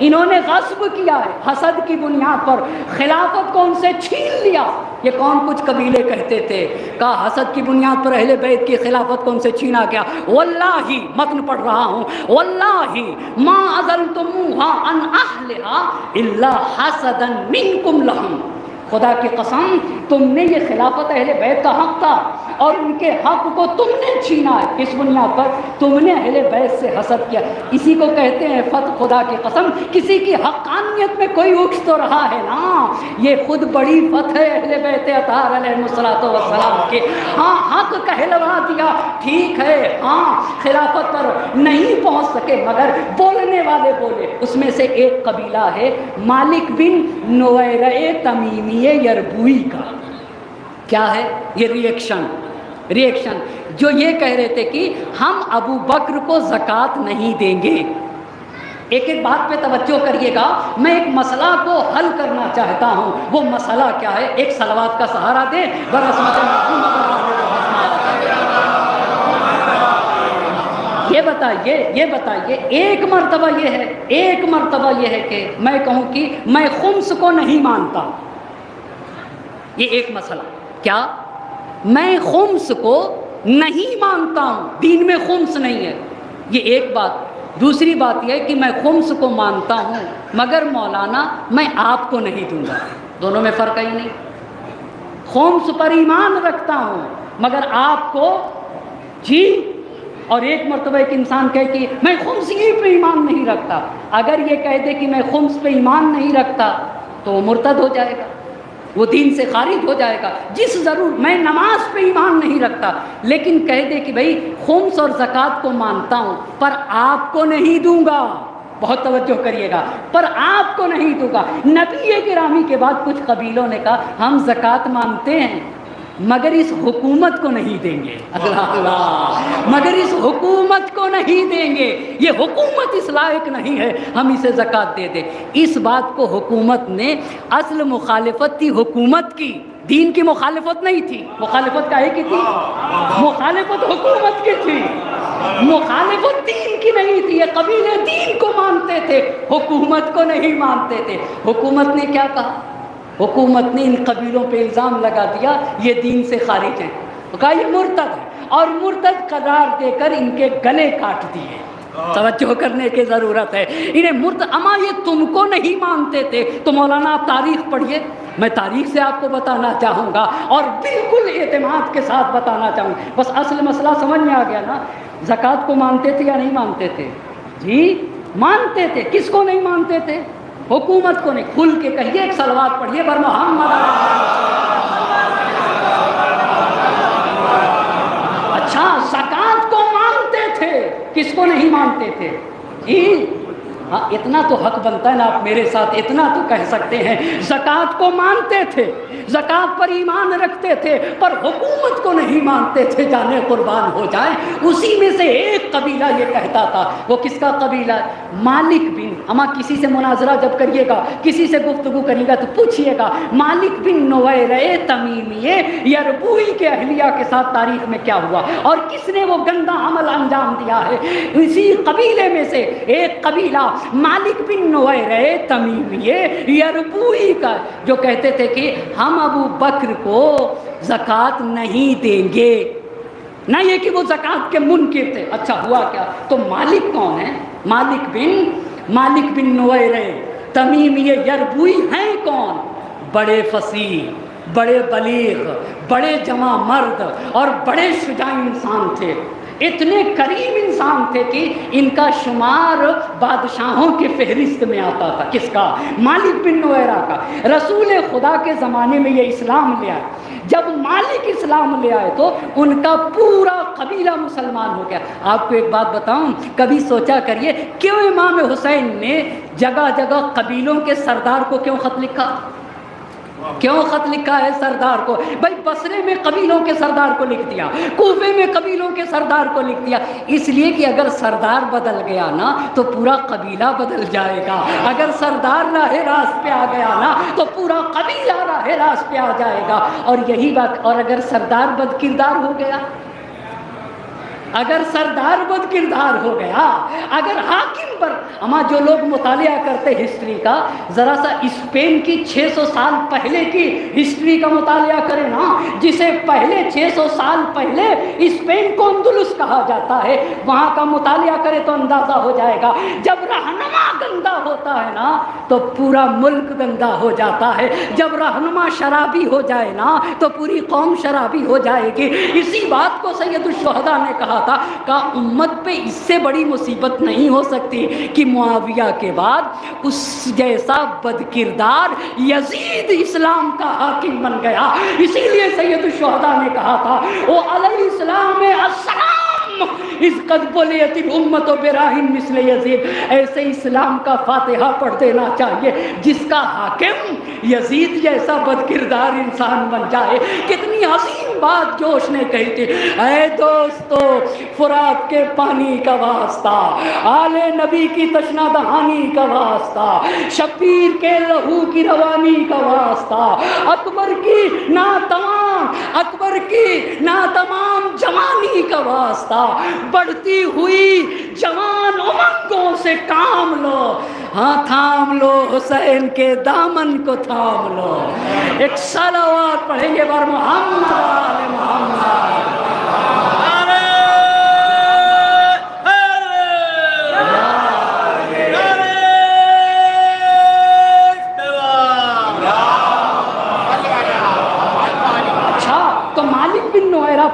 انہوں نے غصب کیا ہے، حسد کی بنیاد پر خلافت کو ان سے چھین لیا. یہ کچھ قبیلے کہتے تھے، کہا حسد کی بنیاد پر اہل بیت کی خلافت کو ان سے چھینا گیا. واللہ، متن پڑھ رہا ہوں، واللہ ما اذلتموها عن اہلها الا حسدا منکم لهم. خدا کی قسم، تم نے یہ خلافت اہل بیت کا حق تھا اور ان کے حق کو تم نے چھینا ہے. کس بنیاد پر؟ تم نے اہل بیت سے حسد کیا. اسی کو کہتے ہیں فتح. خدا کی قسم، کسی کی حقانیت میں کوئی اکس تو رہا ہے نا. یہ خود بڑی فتح ہے اہل بیت اطہار علیہ الصلوۃ والسلام کی. ہاں حق کہلوا دیا، ٹھیک ہے، ہاں خلافت پر نہیں پہنچ سکے مگر بولنے والے بولے. اس میں سے ایک قبیلہ ہے مالک بن نویرہ تمیمی یربوئی کا. کیا ہے یہ ریئیکشن جو یہ کہہ رہے تھے کہ ہم ابو بکر کو زکوٰۃ نہیں دیں گے. ایک بات پہ توجہ کریے گا، میں ایک مسئلہ کو حل کرنا چاہتا ہوں. وہ مسئلہ کیا ہے؟ ایک صلوات کا سہارا دے برسمت یہ بتائیے ایک مرتبہ یہ ہے کہ میں کہوں کہ میں خمس کو نہیں مانتا. یہ ایک مسئلہ، کیا میں خمس کو نہیں مانتا ہوں، دین میں خمس نہیں ہے، یہ ایک بات. دوسری بات یہ ہے کہ میں خمس کو مانتا ہوں مگر مولانا میں آپ کو نہیں دوں گا. دونوں میں فرق ہے ہی نہیں. خمس پر ایمان رکھتا ہوں مگر آپ کو جی. اور ایک مرتبہ ایک انسان کہے کہ میں خمسی پہ ایمان نہیں رکھتا. اگر یہ کہہ دے کہ میں خمس پہ ایمان نہیں رکھتا تو وہ مرتد ہو جائے گا، وہ دین سے خارج ہو جائے گا. ضرور میں نماز پہ ایمان نہیں رکھتا لیکن کہہ دے کہ بھائی خمس اور زکوٰۃ کو مانتا ہوں پر آپ کو نہیں دوں گا. بہت توجہ کریے گا، پر آپ کو نہیں دوں گا. نبی گرامی کے بعد کچھ قبیلوں نے کہا ہم زکوٰۃ مانتے ہیں مگر اس حکومت کو نہیں دیں گے. اللہ، مگر اس حکومت کو نہیں دیں گے، یہ حکومت اس لائق نہیں ہے ہم اسے زکوٰۃ دے دیں. اس بات کو حکومت نے اصل مخالفت تھی حکومت کی، دین کی مخالفت نہیں تھی. مخالفت کاہے کی تھی؟ مخالفت حکومت کی تھی، مخالفت دین کی نہیں تھی. یہ قبیلے دین کو مانتے تھے، حکومت کو نہیں مانتے تھے. حکومت نے کیا کہا؟ حکومت نے ان قبیلوں پہ الزام لگا دیا یہ دین سے خارج ہیں، کہا یہ مرتد ہے، اور مرتد قرار دے کر ان کے گلے کاٹ دیے. توجہ کرنے کی ضرورت ہے. انہیں مرتد، اما یہ تم کو نہیں مانتے تھے تو مولانا آپ تاریخ پڑھیے، میں تاریخ سے آپ کو بتانا چاہوں گا اور بالکل اعتماد کے ساتھ بتانا چاہوں گا. بس اصل مسئلہ سمجھ میں آ گیا نا. زکوٰۃ کو مانتے تھے یا نہیں مانتے تھے؟ جی مانتے تھے. کس کو نہیں مانتے تھے؟ حکومت کو نہیں. کھل کے کہیے، ایک صلوات پڑھیے بر محمد. اچھا زکوٰۃ کو مانتے تھے، کس کو نہیں مانتے تھے؟ جی ہاں، اتنا تو حق بنتا ہے نا، آپ میرے ساتھ اتنا تو کہہ سکتے ہیں زکوٰۃ کو مانتے تھے، زکوٰۃ پر ایمان رکھتے تھے پر حکومت کو نہیں مانتے تھے. جانے قربان ہو جائیں. اسی میں سے ایک قبیلہ یہ کہتا تھا. وہ کس کا قبیلہ؟ مالک بن. اما کسی سے مناظرہ جب کریے گا، کسی سے گفتگو کریے گا تو پوچھئے گا مالک بن نویرہ تمیمی یربوئی کے اہلیہ کے ساتھ تاریخ میں کیا ہوا اور کس نے وہ گندا عمل انجام دیا ہے. اسی قبیلے میں سے ایک قبیلہ مالک بن نویرہ تمیمی یربوئی کا، جو کہتے تھے کہ ہم ابو بکر کو زکوٰۃ نہیں دیں گے. نہ یہ کہ وہ زکوٰۃ کے منکر تھے. اچھا ہوا کیا؟ تو مالک کون ہے؟ مالک بن نویرہ تمیمی یربوئی ہیں کون؟ بڑے فصیح، بڑے بلیغ، بڑے جوان مرد اور بڑے شجاع انسان تھے. اتنے کریم انسان تھے کہ ان کا شمار بادشاہوں کی فہرست میں آتا تھا. کس کا؟ مالک بن نویرہ کا. رسول خدا کے زمانے میں یہ اسلام لے آئے. جب مالک اسلام لے آئے تو ان کا پورا قبیلہ مسلمان ہو گیا. آپ کو ایک بات بتاؤں، کبھی سوچا کریے کیوں امام حسین نے جگہ جگہ قبیلوں کے سردار کو کیوں خط لکھا؟ کیوں خط لکھا ہے سردار کو؟ بھائی بصرے میں قبیلوں کے سردار کو لکھ دیا، کوفے میں قبیلوں کے سردار کو لکھ دیا، اس لیے کہ اگر سردار بدل گیا نا تو پورا قبیلہ بدل جائے گا. اگر سردار راہ راست پہ آ گیا نا تو پورا قبیلہ راہ راست پہ آ جائے گا. اور یہی بات، اور اگر سردار بد کردار ہو گیا، اگر سردار بد کردار ہو گیا، اگر حاکم پر، اما جو لوگ مطالعہ کرتے ہسٹری کا، ذرا سا اسپین کی 600 سال پہلے کی ہسٹری کا مطالعہ کریں نا، جسے پہلے 600 سال پہلے اسپین کو اندلس کہا جاتا ہے، وہاں کا مطالعہ کرے تو اندازہ ہو جائے گا. جب رہنما گندا ہوتا ہے نا تو پورا ملک گندا ہو جاتا ہے. جب رہنما شرابی ہو جائے نا تو پوری قوم شرابی ہو جائے گی. اسی بات کو سید الشہداء نے کہا تھا کہ امت پہ اس سے بڑی مصیبت نہیں ہو سکتی کہ معاویہ کے بعد اس جیسا بد کردار یزید اسلام کا حاکم بن گیا. اسی لیے سید الشہداء نے کہا تھا وہ علیہ السلام السلام اس قد بلیت الامت براہن مثل یزید، ایسے اسلام کا فاتحہ پڑھ دینا چاہیے جس کا حاکم یزید جیسا بد کردار انسان بن جائے۔ کتنی عظیم بات جوش نے کہی تھی، اے دوستو فرات کے پانی کا واسطہ، آل نبی کی تشنہ دہانی کا واسطہ، شبیر کے لہو کی روانی کا واسطہ، اکبر کی ناتمام جوانی کا واسطہ، بڑھتی ہوئی جوان امنگوں سے کام لو، ہاں تھام لو حسین کے دامن کو تھام لو۔ ایک صلوات پڑھیں گے بر محمد آل محمد۔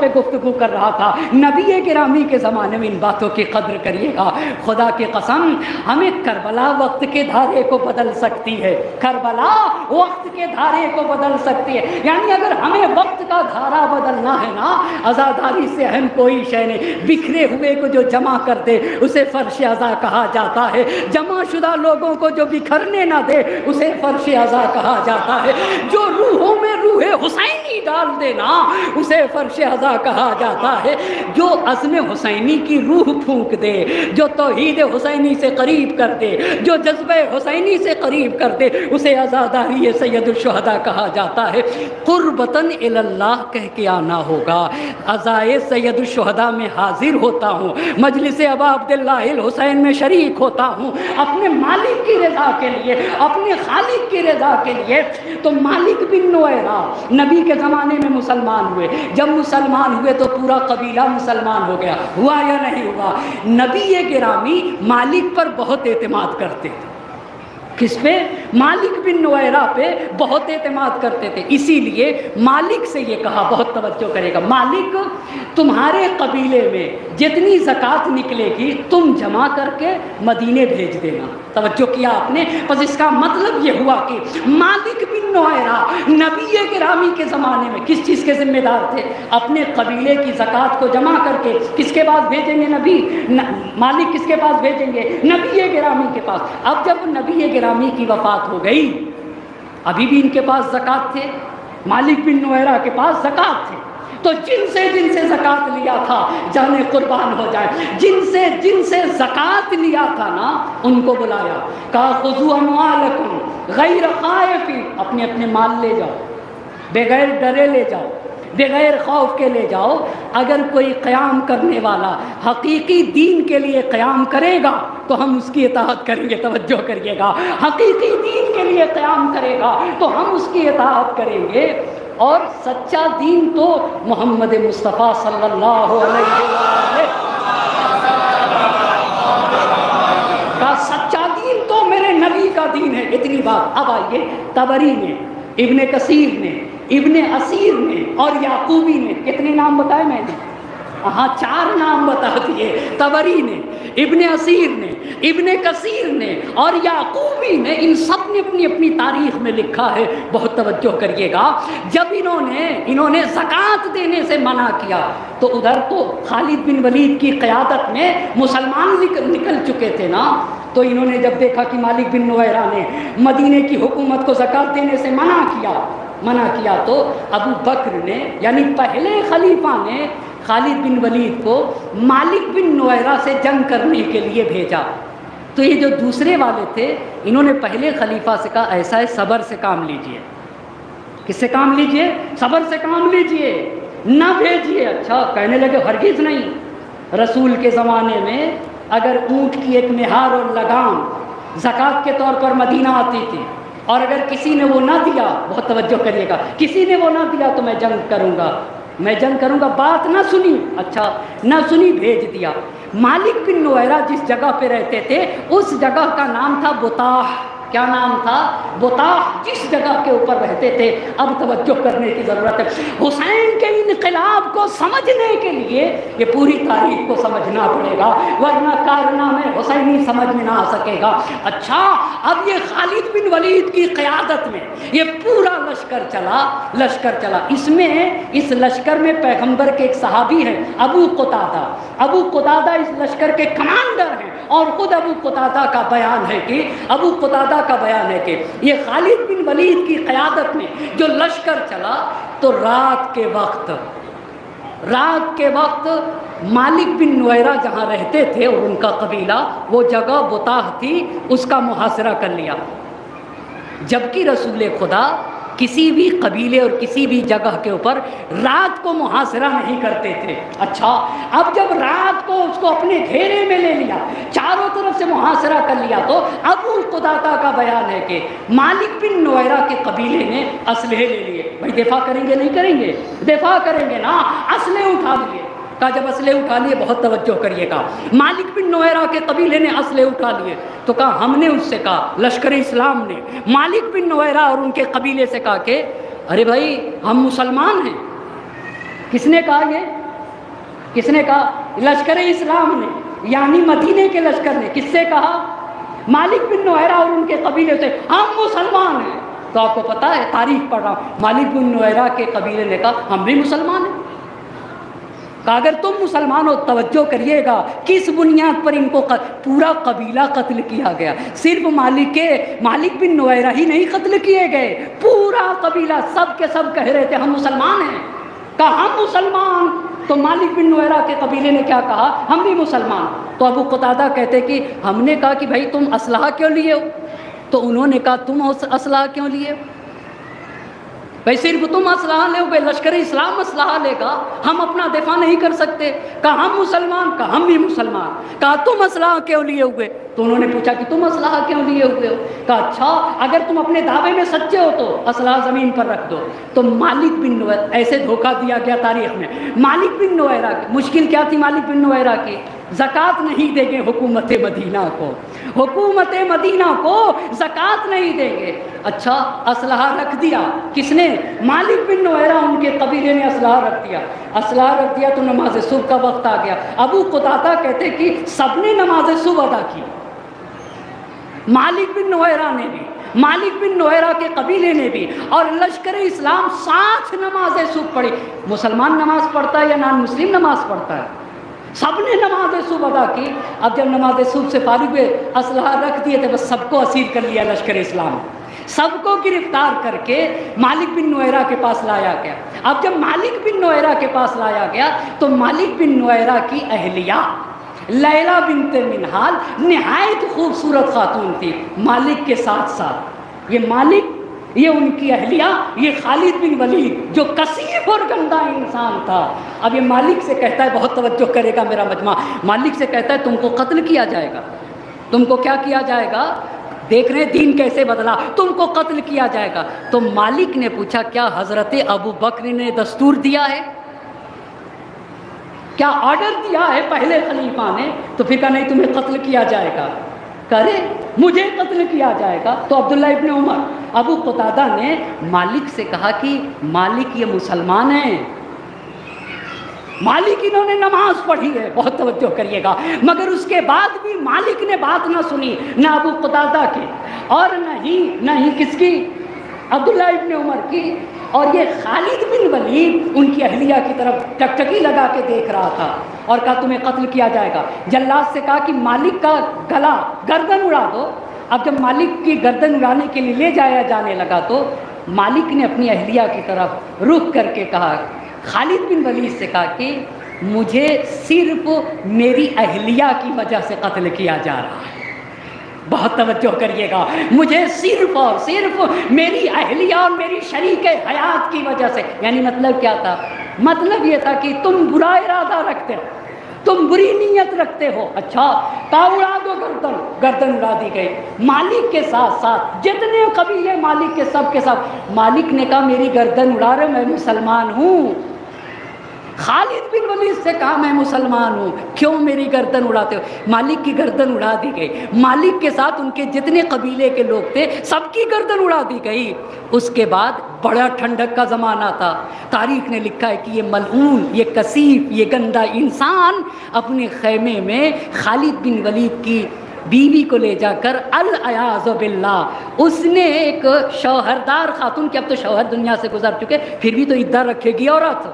پہ گفتگو کر رہا تھا، نبی گرامی کے زمانے میں ان باتوں کی قدر کریے گا۔ خدا کی قسم ہمیں کربلا وقت کے دھارے کو بدل سکتی ہے، کربلا وقت کے دھارے کو بدل سکتی ہے، یعنی اگر ہمیں وقت کا دھارا بدلنا ہے نا، عزاداری سے اہم کوئی شے نہیں۔ بکھرے ہوئے کو جو جمع کر دے اسے فرش عزا کہا جاتا ہے، جمع شدہ لوگوں کو جو بکھرنے نہ دے اسے فرش عزا کہا جاتا ہے، جو روحوں میں روح حسینی ڈال دے نا اسے فرش عزا کہا جاتا ہے، جو عزم حسینی کی روح پھونک دے، جو توحید حسینی سے قریب کر دے، جو جذبہ حسینی سے قریب کر دے اسے عزاداری سید الشہداء کہا جاتا ہے۔ قربتاً الی اللہ کہہ کے آنا ہوگا، عزائے سید الشہداء میں حاضر ہوتا ہوں، مجلس ابا عبداللہ الحسین میں شریک ہوتا ہوں اپنے مالک کی رضا کے لیے، اپنے خالق کی رضا کے لیے۔ تو مالک بن نویرہ نبی کے زمانے میں مسلمان ہوئے، جب مسلمان ہوئے تو پورا قبیلہ مسلمان ہو گیا، ہوا یا نہیں ہوا؟ نبی گرامی مالک پر بہت اعتماد کرتے تھے، کس پہ؟ مالک بن نویرہ پہ بہت اعتماد کرتے تھے، اسی لیے مالک سے یہ کہا، بہت توجہ کرے گا، مالک تمہارے قبیلے میں جتنی زکوٰۃ نکلے گی تم جمع کر کے مدینے بھیج دینا۔ توجہ کیا آپ نے؟ بس اس کا مطلب یہ ہوا کہ مالک بن نویرہ نبی گرامی کے زمانے میں کس چیز کے ذمہ دار تھے؟ اپنے قبیلے کی زکوٰۃ کو جمع کر کے کس کے پاس بھیجیں گے؟ نبی مالک کس کے پاس بھیجیں گے؟ نبی گرامی کے پاس۔ اب جب نبی گرامی کی وفات ہو گئی، ابھی بھی ان کے پاس زکوٰۃ تھے، مالک بن نویرہ کے پاس زکوٰۃ تھے، تو جن سے زکوٰۃ لیا تھا جانے قربان ہو جائے، جن سے زکوٰۃ لیا تھا نا ان کو بلایا، کہا خذوا اموالکم غیر خائفین، اپنے اپنے مال لے جاؤ، بغیر ڈرے لے جاؤ، بغیر خوف کے لے جاؤ۔ اگر کوئی قیام کرنے والا حقیقی دین کے لیے قیام کرے گا تو ہم اس کی اطاعت کریں گے، توجہ کریے گا، حقیقی دین کے لیے قیام کرے گا تو ہم اس کی اطاعت کریں گے، اور سچا دین تو محمد مصطفیٰ صلی اللہ علیہ وسلم کا سچا دین تو میرے نبی کا دین ہے۔ اتنی بات۔ اب آئیے، طبری نے، ابن کثیر نے، ابن اسیر نے اور یعقوبی نے، کتنے نام بتائے میں نے؟ ہاں 4 نام بتا دیے۔ طبری نے، ابن اسیر نے، ابن کثیر نے اور یعقوبی نے، ان سب نے اپنی اپنی تاریخ میں لکھا ہے، بہت توجہ کریے گا۔ جب انہوں نے زکوٰۃ دینے سے منع کیا تو ادھر تو خالد بن ولید کی قیادت میں مسلمان نکل چکے تھے نا، تو انہوں نے جب دیکھا کہ مالک بن نویرہ نے مدینے کی حکومت کو زکوٰۃ دینے سے منع کیا تو ابو بکر نے، یعنی پہلے خلیفہ نے، خالد بن ولید کو مالک بن نویرہ سے جنگ کرنے کے لیے بھیجا۔ تو یہ جو دوسرے والے تھے انہوں نے پہلے خلیفہ سے کہا ایسا ہے صبر سے کام لیجئے۔ کس سے کام لیجئے؟ صبر سے کام لیجئے، نہ بھیجئے۔ اچھا، کہنے لگے ہرگز نہیں، رسول کے زمانے میں اگر اونٹ کی ایک مہار اور لگام زکوٰۃ کے طور پر مدینہ آتی تھی اور اگر کسی نے وہ نہ دیا، بہت توجہ کریے گا، کسی نے وہ نہ دیا تو میں جنگ کروں گا، بات نہ سنی، اچھا نہ سنی، بھیج دیا۔ مالک بن نویرہ جس جگہ پہ رہتے تھے اس جگہ کا نام تھا بطاح، کیا نام تھا؟ بطاح، جس جگہ کے اوپر رہتے تھے۔ اب توجہ کرنے کی ضرورت ہے، حسین کے انقلاب کو سمجھنے کے لیے یہ پوری تاریخ کو سمجھنا پڑے گا، ورنہ کارنامے حسینی سمجھ میں نہ آ سکے گا۔ اچھا، اب یہ خالد بن ولید کی قیادت میں یہ پورا لشکر چلا۔ اس لشکر میں پیغمبر کے ایک صحابی ہیں، ابو قتادہ اس لشکر کے کمانڈر ہیں، اور خود ابو قتادہ کا بیان ہے کہ یہ خالد بن ولید کی قیادت میں جو لشکر چلا تو رات کے وقت مالک بن نویرہ جہاں رہتے تھے اور ان کا قبیلہ، وہ جگہ بطاح تھی، اس کا محاصرہ کر لیا۔ جبکہ رسول خدا کسی بھی قبیلے اور کسی بھی جگہ کے اوپر رات کو محاصرہ نہیں کرتے تھے۔ اچھا، اب جب رات کو اس کو اپنے گھیرے میں لے لیا، چاروں طرف سے محاصرہ کر لیا، تو ابو قتادہ کا بیان ہے کہ مالک بن نویرہ کے قبیلے نے اسلحے لے لیے۔ بھائی دفاع کریں گے نہیں کریں گے؟ دفاع کریں گے نا، اسلحے اٹھا لیے۔ کہا جب اسلحے اٹھا لیے، بہت توجہ کریے گا، مالک بن نویرہ کے قبیلے نے اسلحے اٹھا لیے، تو کہا ہم نے اس سے کہا، لشکر اسلام نے مالک بن نویرہ اور ان کے قبیلے سے کہا کہ ارے بھائی ہم مسلمان ہیں۔ کس نے کہا یہ؟ کس نے کہا؟ لشکر اسلام نے، یعنی مدینے کے لشکر نے۔ کس سے کہا؟ مالک بن نویرہ اور ان کے قبیلے سے، ہم مسلمان ہیں۔ تو آپ کو پتا ہے، تاریخ پڑھ رہا ہوں، مالک بن نویرہ کے قبیلے نے کہا ہم بھی مسلمان ہیں۔ کہ اگر تم مسلمان ہو، توجہ کریے گا، کس بنیاد پر ان کو پورا قبیلہ قتل کیا گیا؟ صرف مالک بن نویرہ ہی نہیں قتل کیے گئے، پورا قبیلہ، سب کے سب کہہ رہے تھے ہم مسلمان ہیں۔ کہا ہم مسلمان، تو مالک بن نویرہ کے قبیلے نے کیا کہا؟ ہم بھی مسلمان۔ تو ابو قتادہ کہتے کہ ہم نے کہا کہ بھائی تم اسلحہ کیوں لیے ہو؟ تو انہوں نے کہا تم اسلحہ کیوں لیے ہو؟ بھائی صرف تم اسلحہ لے گے، لشکر اسلام اسلحہ لے گا، ہم اپنا دفاع نہیں کر سکتے۔ کہا ہم مسلمان، کہا ہم بھی مسلمان۔ کہا تم اسلحہ کیوں لیے ہوئے؟ تو انہوں نے پوچھا کہ تم اسلحہ کیوں لیے ہوئے ہو؟ کہا اچھا، اگر تم اپنے دعوے میں سچے ہو تو اسلحہ زمین پر رکھ دو۔ تو مالک بن نویرہ، ایسے دھوکہ دیا گیا تاریخ میں، مالک بن نویرہ کی مشکل کیا تھی؟ مالک بن نویرہ کی زکوٰۃ نہیں دیں گے حکومت مدینہ کو زکوٰۃ نہیں دیں گے۔ اچھا، اسلحہ رکھ دیا، کس نے؟ مالک بن نویرہ، ان کے قبیلے نے اسلحہ رکھ دیا تو نماز صبح کا وقت آ گیا۔ ابو قتادہ کہتے کہ سب نے نماز صبح ادا کی، مالک بن نویرہ نے بھی، مالک بن نویرہ کے قبیلے نے بھی، اور لشکر اسلام ساتھ نماز صبح پڑھی۔ مسلمان نماز پڑھتا ہے یا نان مسلم نماز پڑھتا ہے؟ سب نے نماز صبح ادا کی۔ اب جب نماز صبح سے فارغ ہوئے، اسلحہ رکھ دیے تھے، بس سب کو اسیر کر لیا لشکر اسلام، سب کو گرفتار کر کے مالک بن نویرہ کے پاس لایا گیا۔ اب جب مالک بن نویرہ کے پاس لایا گیا تو مالک بن نویرہ کی اہلیہ لیلہ بنت منہال نہایت خوبصورت خاتون تھی، مالک کے ساتھ یہ ان کی اہلیہ، یہ خالد بن ولید جو کثیف اور گندا انسان تھا۔ اب یہ مالک سے کہتا ہے، بہت توجہ کرے گا میرا مجمع، مالک سے کہتا ہے تم کو قتل کیا جائے گا۔ تم کو کیا کیا جائے گا؟ دیکھ رہے دین کیسے بدلا، تم کو قتل کیا جائے گا۔ تو مالک نے پوچھا کیا حضرت ابو بکر نے دستور دیا ہے؟ کیا آرڈر دیا ہے پہلے خلیفہ نے؟ تو پھر کہا نہیں، تمہیں قتل کیا جائے گا۔ کرے مجھے قتل کیا جائے گا۔ تو عبداللہ ابن عمر، ابو قتادہ نے مالک سے کہا کہ مالک یہ مسلمان ہیں، مالک انہوں نے نماز پڑھی ہے، بہت توجہ کریے گا، مگر اس کے بعد بھی مالک نے بات نہ سنی، نہ ابو قتادہ کی اور نہ ہی کس کی؟ عبداللہ ابن عمر کی۔ اور یہ خالد بن ولید ان کی اہلیہ کی طرف ٹکٹکی لگا کے دیکھ رہا تھا اور کہا تمہیں قتل کیا جائے گا۔ جلاد سے کہا کہ مالک کا گردن اڑا دو۔ اب جب مالک کی گردن اڑانے کے لیے لے جایا جانے لگا تو مالک نے اپنی اہلیہ کی طرف رخ کر کے کہا، خالد بن ولید سے کہا کہ مجھے صرف میری اہلیہ کی وجہ سے قتل کیا جا رہا ہے۔ بہت توجہ کریے گا، مجھے صرف اور صرف میری اہلیہ اور میری شریک حیات کی وجہ سے۔ یعنی مطلب کیا تھا؟ مطلب یہ تھا کہ تم برا ارادہ رکھتے ہو، تم بری نیت رکھتے ہو۔ اچھا، اڑا دو گردن اڑا دی گئی۔ مالک کے ساتھ ساتھ جتنے قبیلے مالک کے سب کے سب، مالک نے کہا میری گردن اڑا رہے، میں مسلمان ہوں، خالد بن ولید سے کہا میں مسلمان ہوں، کیوں میری گردن اڑاتے ہو؟ مالک کی گردن اڑا دی گئی، مالک کے ساتھ ان کے جتنے قبیلے کے لوگ تھے سب کی گردن اڑا دی گئی۔ اس کے بعد بڑا ٹھنڈک کا زمانہ تھا، تاریخ نے لکھا ہے کہ یہ ملعون، یہ کثیف، یہ گندا انسان اپنے خیمے میں خالد بن ولید کی بیوی کو لے جا کر العیاذ باللہ، اس نے ایک شوہردار خاتون کی، اب تو شوہر دنیا سے گزر چکے پھر بھی تو عدہ رکھے گی عورت،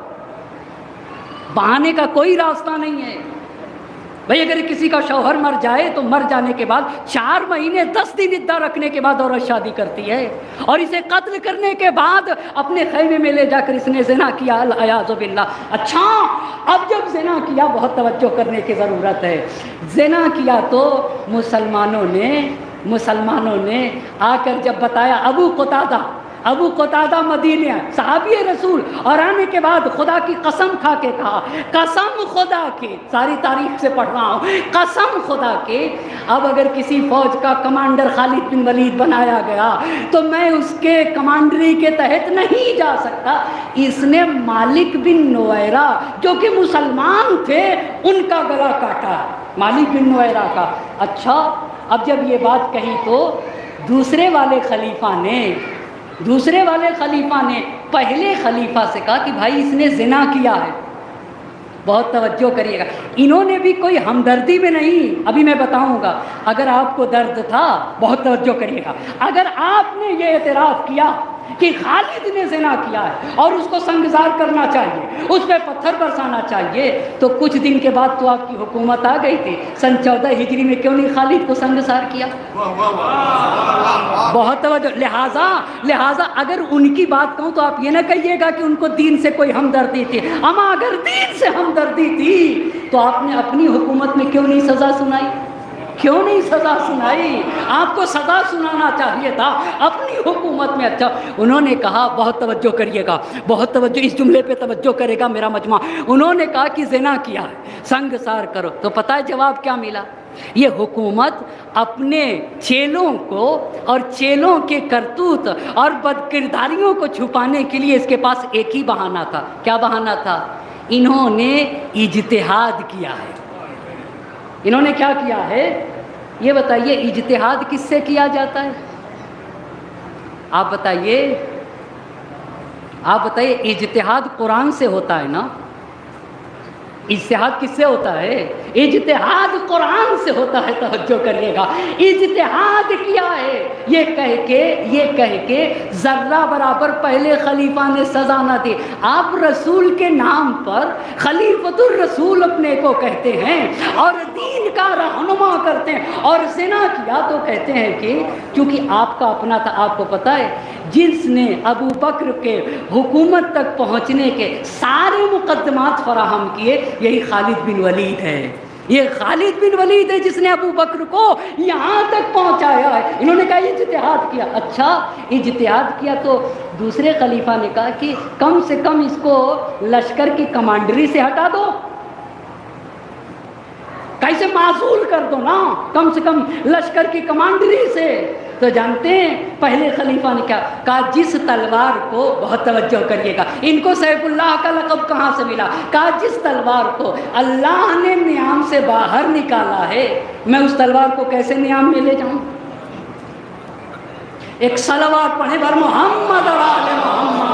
بہانے کا کوئی راستہ نہیں ہے بھئی۔ اگر کسی کا شوہر مر جائے تو مر جانے کے بعد 4 مہینے 10 دن عدہ رکھنے کے بعد عورت شادی کرتی ہے، اور اسے قتل کرنے کے بعد اپنے خیمے میں لے جا کر اس نے زنا کیا، العیاذ باللہ۔ اچھا، اب جب زنا کیا، بہت توجہ کرنے کی ضرورت ہے، زنا کیا تو مسلمانوں نے آ کر جب بتایا، ابو قتادہ مدینہ صحابی رسول، اور آنے کے بعد خدا کی قسم کھا کے کہا، قسم خدا کی، ساری تاریخ سے پڑھ رہا ہوں، قسم خدا کی، اب اگر کسی فوج کا کمانڈر خالد بن ولید بنایا گیا تو میں اس کے کمانڈری کے تحت نہیں جا سکتا۔ اس نے مالک بن نویرہ جو کہ مسلمان تھے ان کا گلا کاٹا، مالک بن نویرہ کا۔ اچھا، اب جب یہ بات کہی تو دوسرے والے خلیفہ نے پہلے خلیفہ سے کہا کہ بھائی اس نے زنا کیا ہے، بہت توجہ کریے گا، انہوں نے بھی کوئی ہمدردی میں نہیں، ابھی میں بتاؤں گا، اگر آپ کو درد تھا، بہت توجہ کریے گا، اگر آپ نے یہ اعتراف کیا کہ خالد نے زنا کیا ہے اور اس کو سنگسار کرنا چاہیے، اس پہ پتھر برسانا چاہیے، تو کچھ دن کے بعد تو آپ کی حکومت آ گئی تھی، سن 14 ہجری میں کیوں نہیں خالد کو سنگسار کیا؟ بہت توجہ، لہٰذا اگر ان کی بات کہوں تو آپ یہ نہ کہیے گا کہ ان کو دین سے کوئی ہمدردی تھی، اما اگر دین سے ہمدردی تھی تو آپ نے اپنی حکومت میں کیوں نہیں سزا سنائی؟ آپ کو سزا سنانا چاہیے تھا اپنی حکومت میں۔ اچھا، انہوں نے کہا، بہت توجہ کریے گا، بہت توجہ، اس جملے پہ توجہ کرے گا میرا مجمع، انہوں نے کہا کہ زنا کیا ہے، سنگسار کرو، تو پتہ ہے جواب کیا ملا؟ یہ حکومت اپنے چیلوں کو اور چیلوں کے کرتوت اور بدکرداریوں کو چھپانے کے لیے اس کے پاس ایک ہی بہانہ تھا۔ کیا بہانہ تھا؟ انہوں نے اجتہاد کیا ہے۔ انہوں نے کیا کیا ہے؟ یہ بتائیے، اجتہاد کس سے کیا جاتا ہے؟ آپ بتائیے، اجتہاد قرآن سے ہوتا ہے نا؟ اجتہاد کس سے ہوتا ہے؟ اجتہاد قرآن سے ہوتا ہے، توجہ کریے گا، اجتہاد کیا ہے؟ یہ کہہ کے ذرہ برابر پہلے خلیفہ نے سزا نہ دی، آپ رسول کے نام پر خلیفۃ الرسول اپنے کو کہتے ہیں اور دین کا رہنما کرتے ہیں، اور زنا کیا تو کہتے ہیں کہ چونکہ آپ کا اپنا تھا۔ آپ کو پتہ ہے جس نے ابو بکر کے حکومت تک پہنچنے کے سارے مقدمات فراہم کیے، یہی خالد بن ولید ہے۔ یہ خالد بن ولید ہے جس نے ابو بکر کو یہاں تک پہنچایا ہے۔ انہوں نے کہا اجتہاد کیا۔ اچھا، اجتہاد کیا تو دوسرے خلیفہ نے کہا کہ کم سے کم اس کو لشکر کی کمانڈری سے ہٹا دو، کیسے معزول کر دو نا، کم سے کم لشکر کی کمانڈری سے۔ تو جانتے ہیں پہلے خلیفہ نے کیا کہا؟ جس تلوار کو، بہت توجہ کریے گا، ان کو سیف اللہ کا لقب کہاں سے ملا؟ کہا جس تلوار کو اللہ نے نیام سے باہر نکالا ہے، میں اس تلوار کو کیسے نیام میں لے جاؤں؟ ایک صلوات پڑھے بر محمد اور آل محمد۔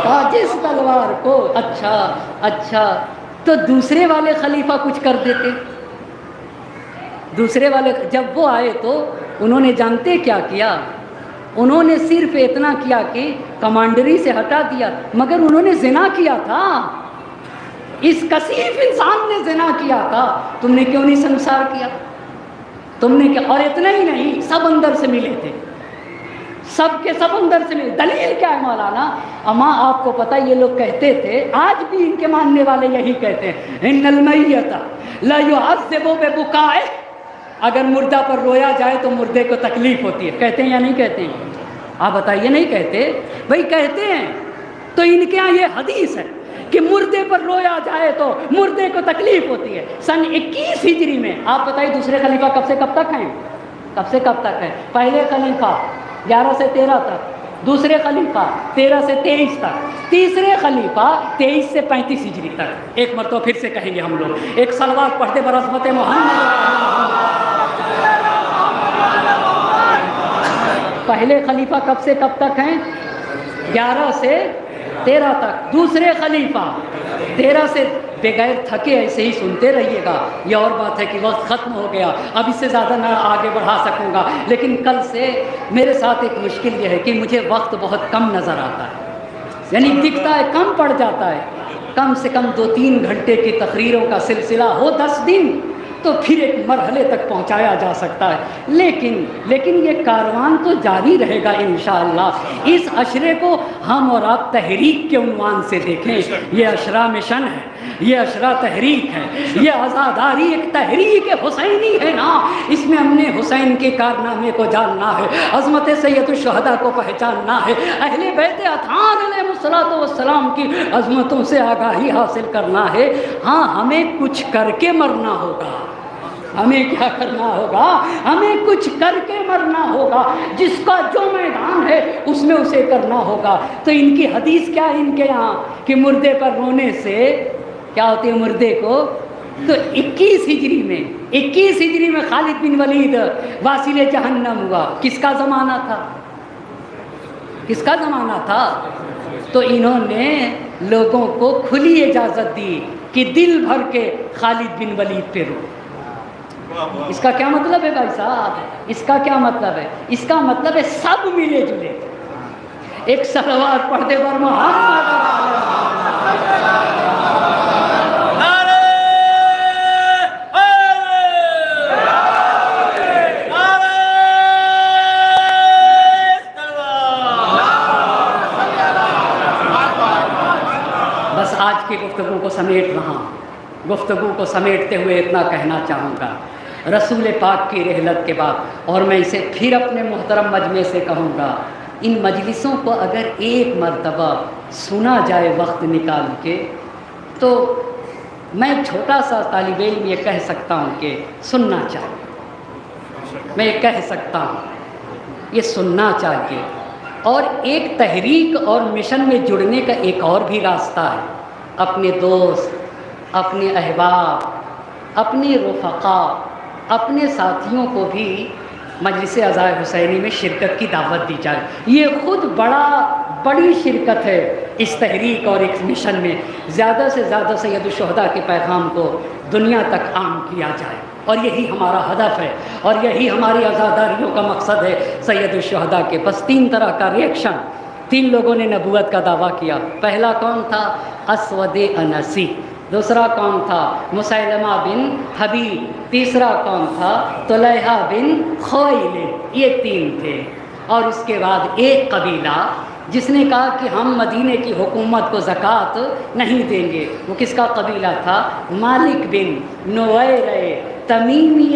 کہا جس تلوار کو، اچھا تو دوسرے والے خلیفہ کچھ کر دیتے۔ دوسرے والے جب وہ آئے تو انہوں نے جانتے کیا کیا؟ انہوں نے صرف اتنا کیا کہ کمانڈری سے ہٹا دیا، مگر انہوں نے زنا کیا تھا، اس کثیف انسان نے زنا کیا تھا، تم نے کیوں نہیں سنسار کیا؟ تم نے کیا؟ اور اتنا ہی نہیں، سب اندر سے ملے تھے، سب کے سب اندر سے ملے۔ دلیل کیا ہے مولانا؟ اما آپ کو پتہ یہ لوگ کہتے تھے، آج بھی ان کے ماننے والے یہی کہتے ہیں، ان المیت لا يعذب ببکائه، اگر مردہ پر رویا جائے تو مردے کو تکلیف ہوتی ہے، کہتے ہیں یا نہیں کہتے ہیں؟ آپ بتائیے، نہیں کہتے؟ بھائی کہتے ہیں، تو ان کے یہاں یہ حدیث ہے کہ مردے پر رویا جائے تو مردے کو تکلیف ہوتی ہے۔ سن 21 ہجری میں آپ بتائیے دوسرے خلیفہ کب سے کب تک ہیں؟ کب سے کب تک ہے؟ پہلے خلیفہ 11 سے 13 تک، دوسرے خلیفہ 13 سے 23 تک، تیسرے خلیفہ 23 سے 35 ہجری تک۔ ایک مرتبہ پھر سے کہیں گے ہم لوگ، ایک صلوات پڑھتے برحمت محمد۔ پہلے خلیفہ کب سے کب تک ہیں؟ 11 سے 13 تک۔ دوسرے خلیفہ 13 سے بغیر تھکے ایسے ہی سنتے رہیے گا۔ یہ اور بات ہے کہ وقت ختم ہو گیا، اب اس سے زیادہ نہ آگے بڑھا سکوں گا، لیکن کل سے میرے ساتھ ایک مشکل یہ ہے کہ مجھے وقت بہت کم نظر آتا ہے، یعنی دکھتا ہے کم پڑ جاتا ہے۔ کم سے کم 2-3 گھنٹے کی تقریروں کا سلسلہ ہو 10 دن تو پھر ایک مرحلے تک پہنچایا جا سکتا ہے، لیکن یہ کاروان تو جاری رہے گا انشاءاللہ۔ اس عشرے کو ہم اور آپ تحریک کے عنوان سے دیکھیں، یہ عشرہ مشن ہے، یہ عشرہ تحریک ہے، یہ عزاداری ایک تحریک حسینی ہے نا۔ اس میں ہم نے حسین کے کارنامے کو جاننا ہے، عظمت سید الشہداء کو پہچاننا ہے، اہل بیت اطہار علیہ الصلوۃ والسلام کی عظمتوں سے آگاہی حاصل کرنا ہے۔ ہاں، ہمیں کچھ کر کے مرنا ہوگا۔ ہمیں کیا کرنا ہوگا؟ ہمیں کچھ کر کے مرنا ہوگا، جس کا جو میدان ہے اس میں اسے کرنا ہوگا۔ تو ان کی حدیث کیا ہے ان کے یہاں کہ مردے پر رونے سے کیا ہوتی ہے مردے کو؟ تو 21 ہجری میں خالد بن ولید واصل جہنم ہوا۔ کس کا زمانہ تھا؟ کس کا زمانہ تھا؟ تو انہوں نے لوگوں کو کھلی اجازت دی کہ دل بھر کے خالد بن ولید پہ رو۔ اس کا کیا مطلب ہے بھائی صاحب؟ اس کا کیا مطلب ہے؟ اس کا مطلب ہے سب ملے جلے ایک صلوات پڑھتے پر محمد۔ بس آج کی گفتگو کو سمیٹ رہا ہوں، گفتگو کو سمیٹتے ہوئے اتنا کہنا چاہوں گا، رسول پاک کی رحلت کے بعد، اور میں اسے پھر اپنے محترم مجمع سے کہوں گا، ان مجلسوں کو اگر ایک مرتبہ سنا جائے وقت نکال کے، تو میں چھوٹا سا طالب علم یہ کہہ سکتا ہوں کہ سننا چاہیے، میں یہ کہہ سکتا ہوں یہ سننا چاہیے۔ اور ایک تحریک اور مشن میں جڑنے کا ایک اور بھی راستہ ہے، اپنے دوست، اپنے احباب، اپنے رفقا، اپنے ساتھیوں کو بھی مجلس عزائے حسینی میں شرکت کی دعوت دی جائے۔ یہ خود بڑی شرکت ہے اس تحریک اور اس مشن میں، زیادہ سے زیادہ سید الشہداء کے پیغام کو دنیا تک عام کیا جائے، اور یہی ہمارا ہدف ہے، اور یہی ہماری عزاداریوں کا مقصد ہے سید الشہداء کے۔ بس 3 طرح کا ریئیکشن، 3 لوگوں نے نبوت کا دعویٰ کیا۔ پہلا کون تھا؟ اسود انسی۔ دوسرا کون تھا؟ مسیلمہ بن حبیب۔ تیسرا کون تھا؟ طلحہ بن خویلد۔ یہ 3 تھے، اور اس کے بعد ایک قبیلہ جس نے کہا کہ ہم مدینے کی حکومت کو زکوٰۃ نہیں دیں گے۔ وہ کس کا قبیلہ تھا؟ مالک بن نویر تمیمی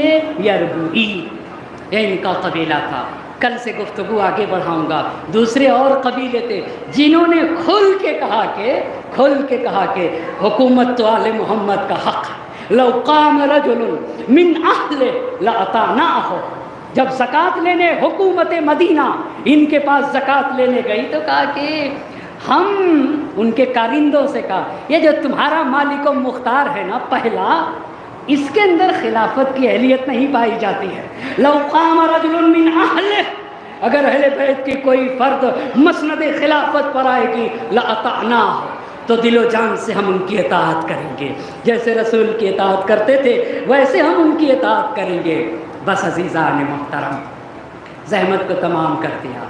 یربوعی، یہ ان کا قبیلہ تھا۔ کل سے گفتگو آگے بڑھاؤں گا۔ دوسرے اور قبیلے تھے جنہوں نے کھل کے کہا کہ حکومت تو آل محمد کا حق ہے، لو قام رجل من اہل لأطعناہ۔ جب زکوٰۃ لینے حکومت مدینہ ان کے پاس زکوٰۃ لینے گئی تو کہا کہ ہم ان کے کارندوں سے کہا، یہ جو تمہارا مالک و مختار ہے نا پہلا، اس کے اندر خلافت کی اہلیت نہیں پائی جاتی ہے۔ لو قام رجل من اہلہ، اگر اہل بیت کی کوئی فرد مسند خلافت پر آئے گی لأطعناہ، تو دل و جان سے ہم ان کی اطاعت کریں گے، جیسے رسول کی اطاعت کرتے تھے ویسے ہم ان کی اطاعت کریں گے۔ بس عزیزان محترم، زحمت کو تمام کر دیا۔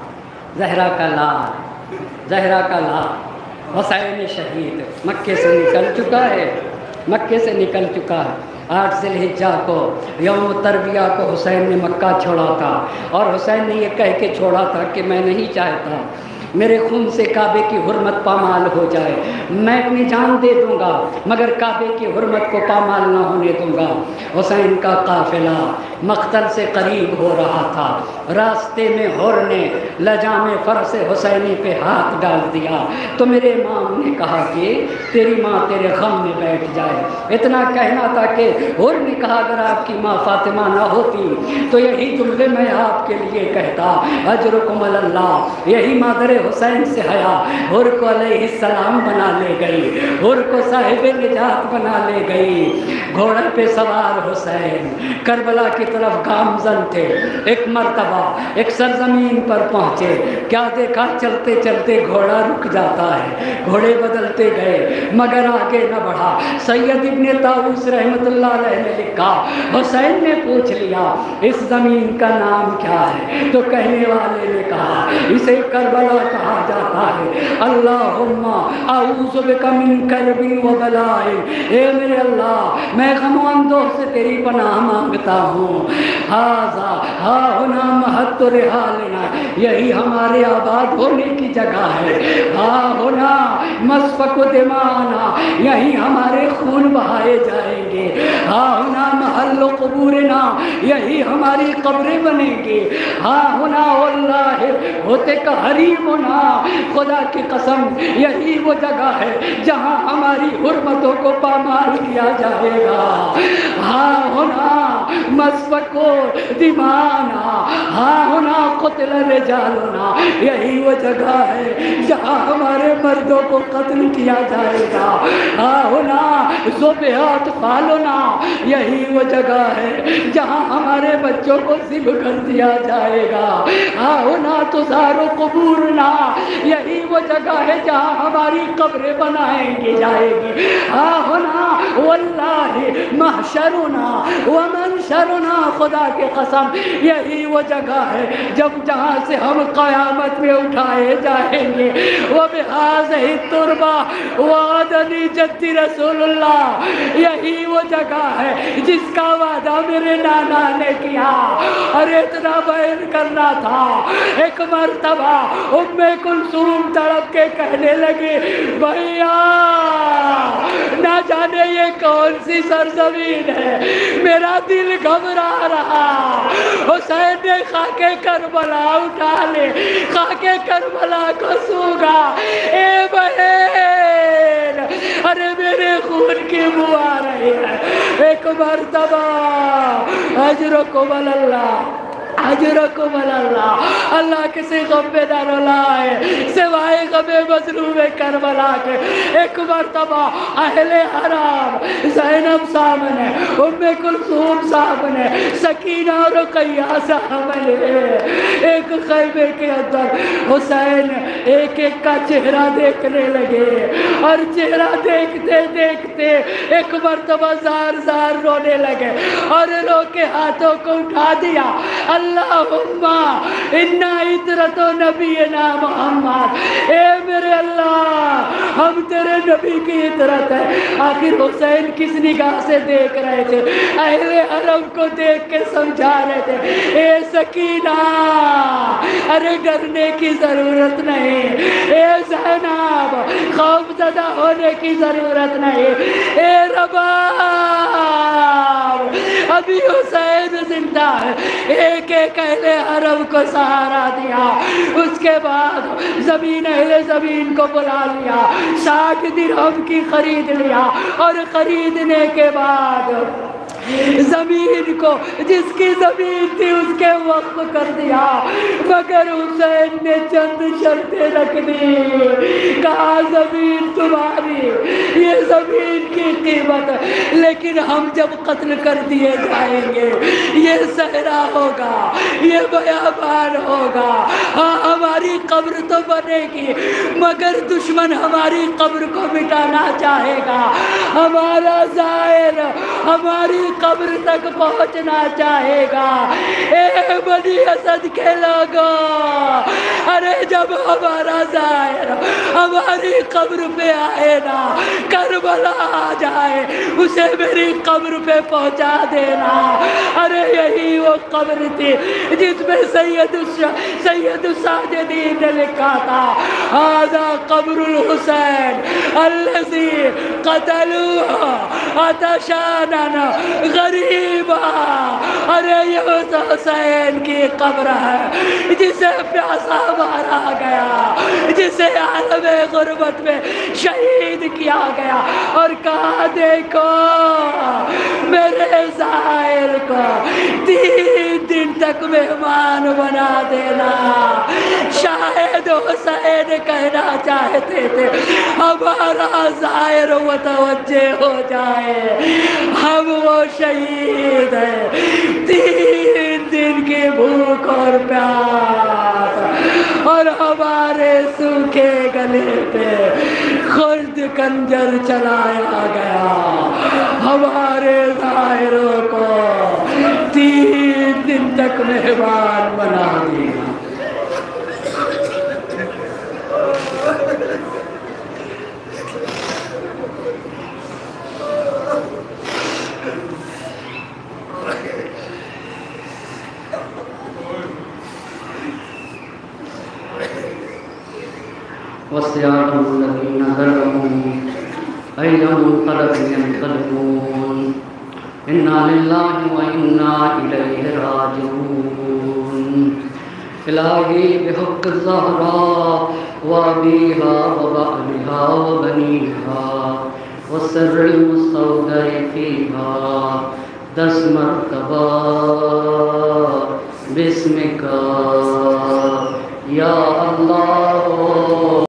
زہرا کا لال حسین شہید مکے سے نکل چکا ہے۔ 8 ذی الحجہ کو یوم تربیہ کو حسین نے مکہ چھوڑا تھا، اور حسین نے یہ کہہ کے چھوڑا تھا کہ میں نہیں چاہتا میرے خون سے کعبے کی حرمت پامال ہو جائے، میں اپنی جان دے دوں گا مگر کعبے کی حرمت کو پامال نہ ہونے دوں گا۔ حسین کا قافلہ مقتل سے قریب ہو رہا تھا، راستے میں حر نے لجام فرس حسینی پہ ہاتھ ڈال دیا تو میرے امام نے کہا کہ تیری ماں تیرے غم میں بیٹھ جائے۔ اتنا کہنا تھا کہ حر نے کہا اگر آپ کی ماں فاطمہ نہ ہوتی تو یہی جملے میں آپ کے لیے کہتا، اجرکم اللہ۔ یہی مادر حسین سے حیا حر کو علیہ السلام بنا لے گئی، حر کو صاحب نجات بنا لے گئی۔ گھوڑے پہ سوار حسین کربلا کی طرف گامزن تھے۔ ایک مرتبہ ایک سرزمین پر پہنچے، کیا دیکھا؟ چلتے چلتے گھوڑا رک جاتا ہے، گھوڑے بدلتے گئے مگر آگے نہ بڑھا۔ سید ابن طاووس رحمۃ اللہ علیہ نے لکھا، حسین نے پوچھ لیا اس زمین کا نام کیا ہے تو کہنے والے نے کہا اسے کربلا کہا جاتا ہے۔ اللہم اعوذ بک من کرب و بلاء، اے میرے اللہ میں غم و اندوہ سے تیری پناہ مانگتا ہوں۔ ہاذا ہا ہنا محط رحالنا، یہی ہمارے آباد ہونے کی جگہ ہے۔ ہا ہنا مسفک دمانا، یہی ہمارے خون بہائے جائیں گے۔ ہا ہنا محل قبورنا، یہی ہماری قبریں بنیں گے۔ ہا ہنا واللہ ہوتے کا حریمنا، خدا کی قسم یہی وہ جگہ ہے جہاں ہماری حرمتوں کو پامال کیا جائے گا۔ ہا ہنا مسفک دمانا، ہا ہنا قتل رجالنا، یہی وہ جگہ ہے جہاں ہمارے مردوں کو قتل کیا جائے گا۔ ہا ہنا ذبح اطفالنا، یہی وہ جگہ ہے جہاں ہمارے بچوں کو ذبح کر دیا جائے گا۔ ہا ہنا تزار قبورنا، یہی وہ جگہ ہے جہاں ہماری قبریں بنائیں گی جائے گی۔ ہا ہنا واللہ محشرنا ومنشرنا، خدا کے قسم یہی وہ جگہ ہے جہاں سے ہم قیامت میں اٹھائے جائیں گے۔ وبہذہ التربہ وعدنی جد رسول اللہ، یہی وہ جگہ ہے جس کا وعدہ میرے نانا نے کیا۔ اور اتنا بیان کرنا تھا، ایک مرتبہ ام کلثوم تڑپ کے کہنے لگے بھیا نہ جانے یہ کون سی سرزمین ہے، میرا دل گھبرا رہا۔ حسین نے خاک کربلا اٹھا لے، خاک کربلا کو سوگا۔ اے بہن، ارے میرے خون کی بو آ رہی ہے۔ ایک مرتبہ اجرکم اللہ، اجرکم اللہ، اللہ کسی غم میں نہ رلائے سوائے غم مظلوم کربلا کے۔ ایک مرتبہ اہل حرام زینب صاحب نے، ام کلثوم صاحب نے، سکینہ اور رقیہ صاحب نے ایک خیمے کے اندر حسین ایک ایک کا چہرہ دیکھنے لگے، اور چہرہ دیکھتے دیکھتے ایک مرتبہ زار زار رونے لگے، اور رو کے ہاتھوں کو اٹھا دیا، اللہم انا عطرت نبینا محمد، اے میرے اللہ ہم تیرے نبی کی عطرت ہے۔ آخر حسین کس نگاہ سے دیکھ رہے تھے؟ اہل حرم کو دیکھ کے سمجھا رہے تھے اے سکینہ ارے ڈرنے کی ضرورت نہیں، اے زینب خوف زدہ ہونے کی ضرورت نہیں، اے رباب ابھی حسین زندہ ہے۔ ایک ایک اہل حرم کو سہارا دیا، اس کے بعد زمین اہل زمین کو بلا لیا، 60 درہم کی خرید لیا، اور خریدنے کے بعد زمین کو جس کی زمین تھی اس کے وقف کر دیا، مگر حسین نے چند شرطیں رکھ دی، کہا زمین تمہاری، یہ زمین کی قیمت، لیکن ہم جب قتل کر دیے جائیں گے یہ صحرا ہوگا، یہ بیابان ہوگا، ہاں ہماری قبر تو بنے گی مگر دشمن ہماری قبر کو مٹانا چاہے گا، ہمارا زائر ہماری قبر تک پہنچنا چاہے گا۔ اے بنی اسد کے لوگوں، ارے جب ہمارا زائر ہماری قبر پہ آئے نا، کربلا آ جائے اسے میری قبر پہ پہنچا دینا۔ ارے یہی وہ قبر تھی جس میں سید الساجدین نے لکھا تھا ھذا قبر الحسین الذی قتلوه عطشانا غریبا. ارے یہ اس حسین کی قبر ہے جسے پیاسا مارا گیا، جسے عالم غربت میں شہید کیا گیا، اور کہا دیکھو میرے زائر کو 3 دن تک مہمان بنا دینا. شاید حسین کہنا چاہتے تھے ہمارا زائر متوجہ ہو جائے، ہم وہ شہید ہیں. 3 دن کی بھوک اور پیاس، اور ہمارے سوکھے گلے پہ خرد کنجر چلایا گیا. ہمارے زائروں کو 3 دن تک مہمان بنا دیا. وسيعلم الذين ظلموا أي منقلب ينقلبون. إنا لله وإنا إليه راجعون. إلهي بحق الزهراء وأبيها وبعلها وبنيها والسر المستودع فيها 10 مرتبہ باسمك يا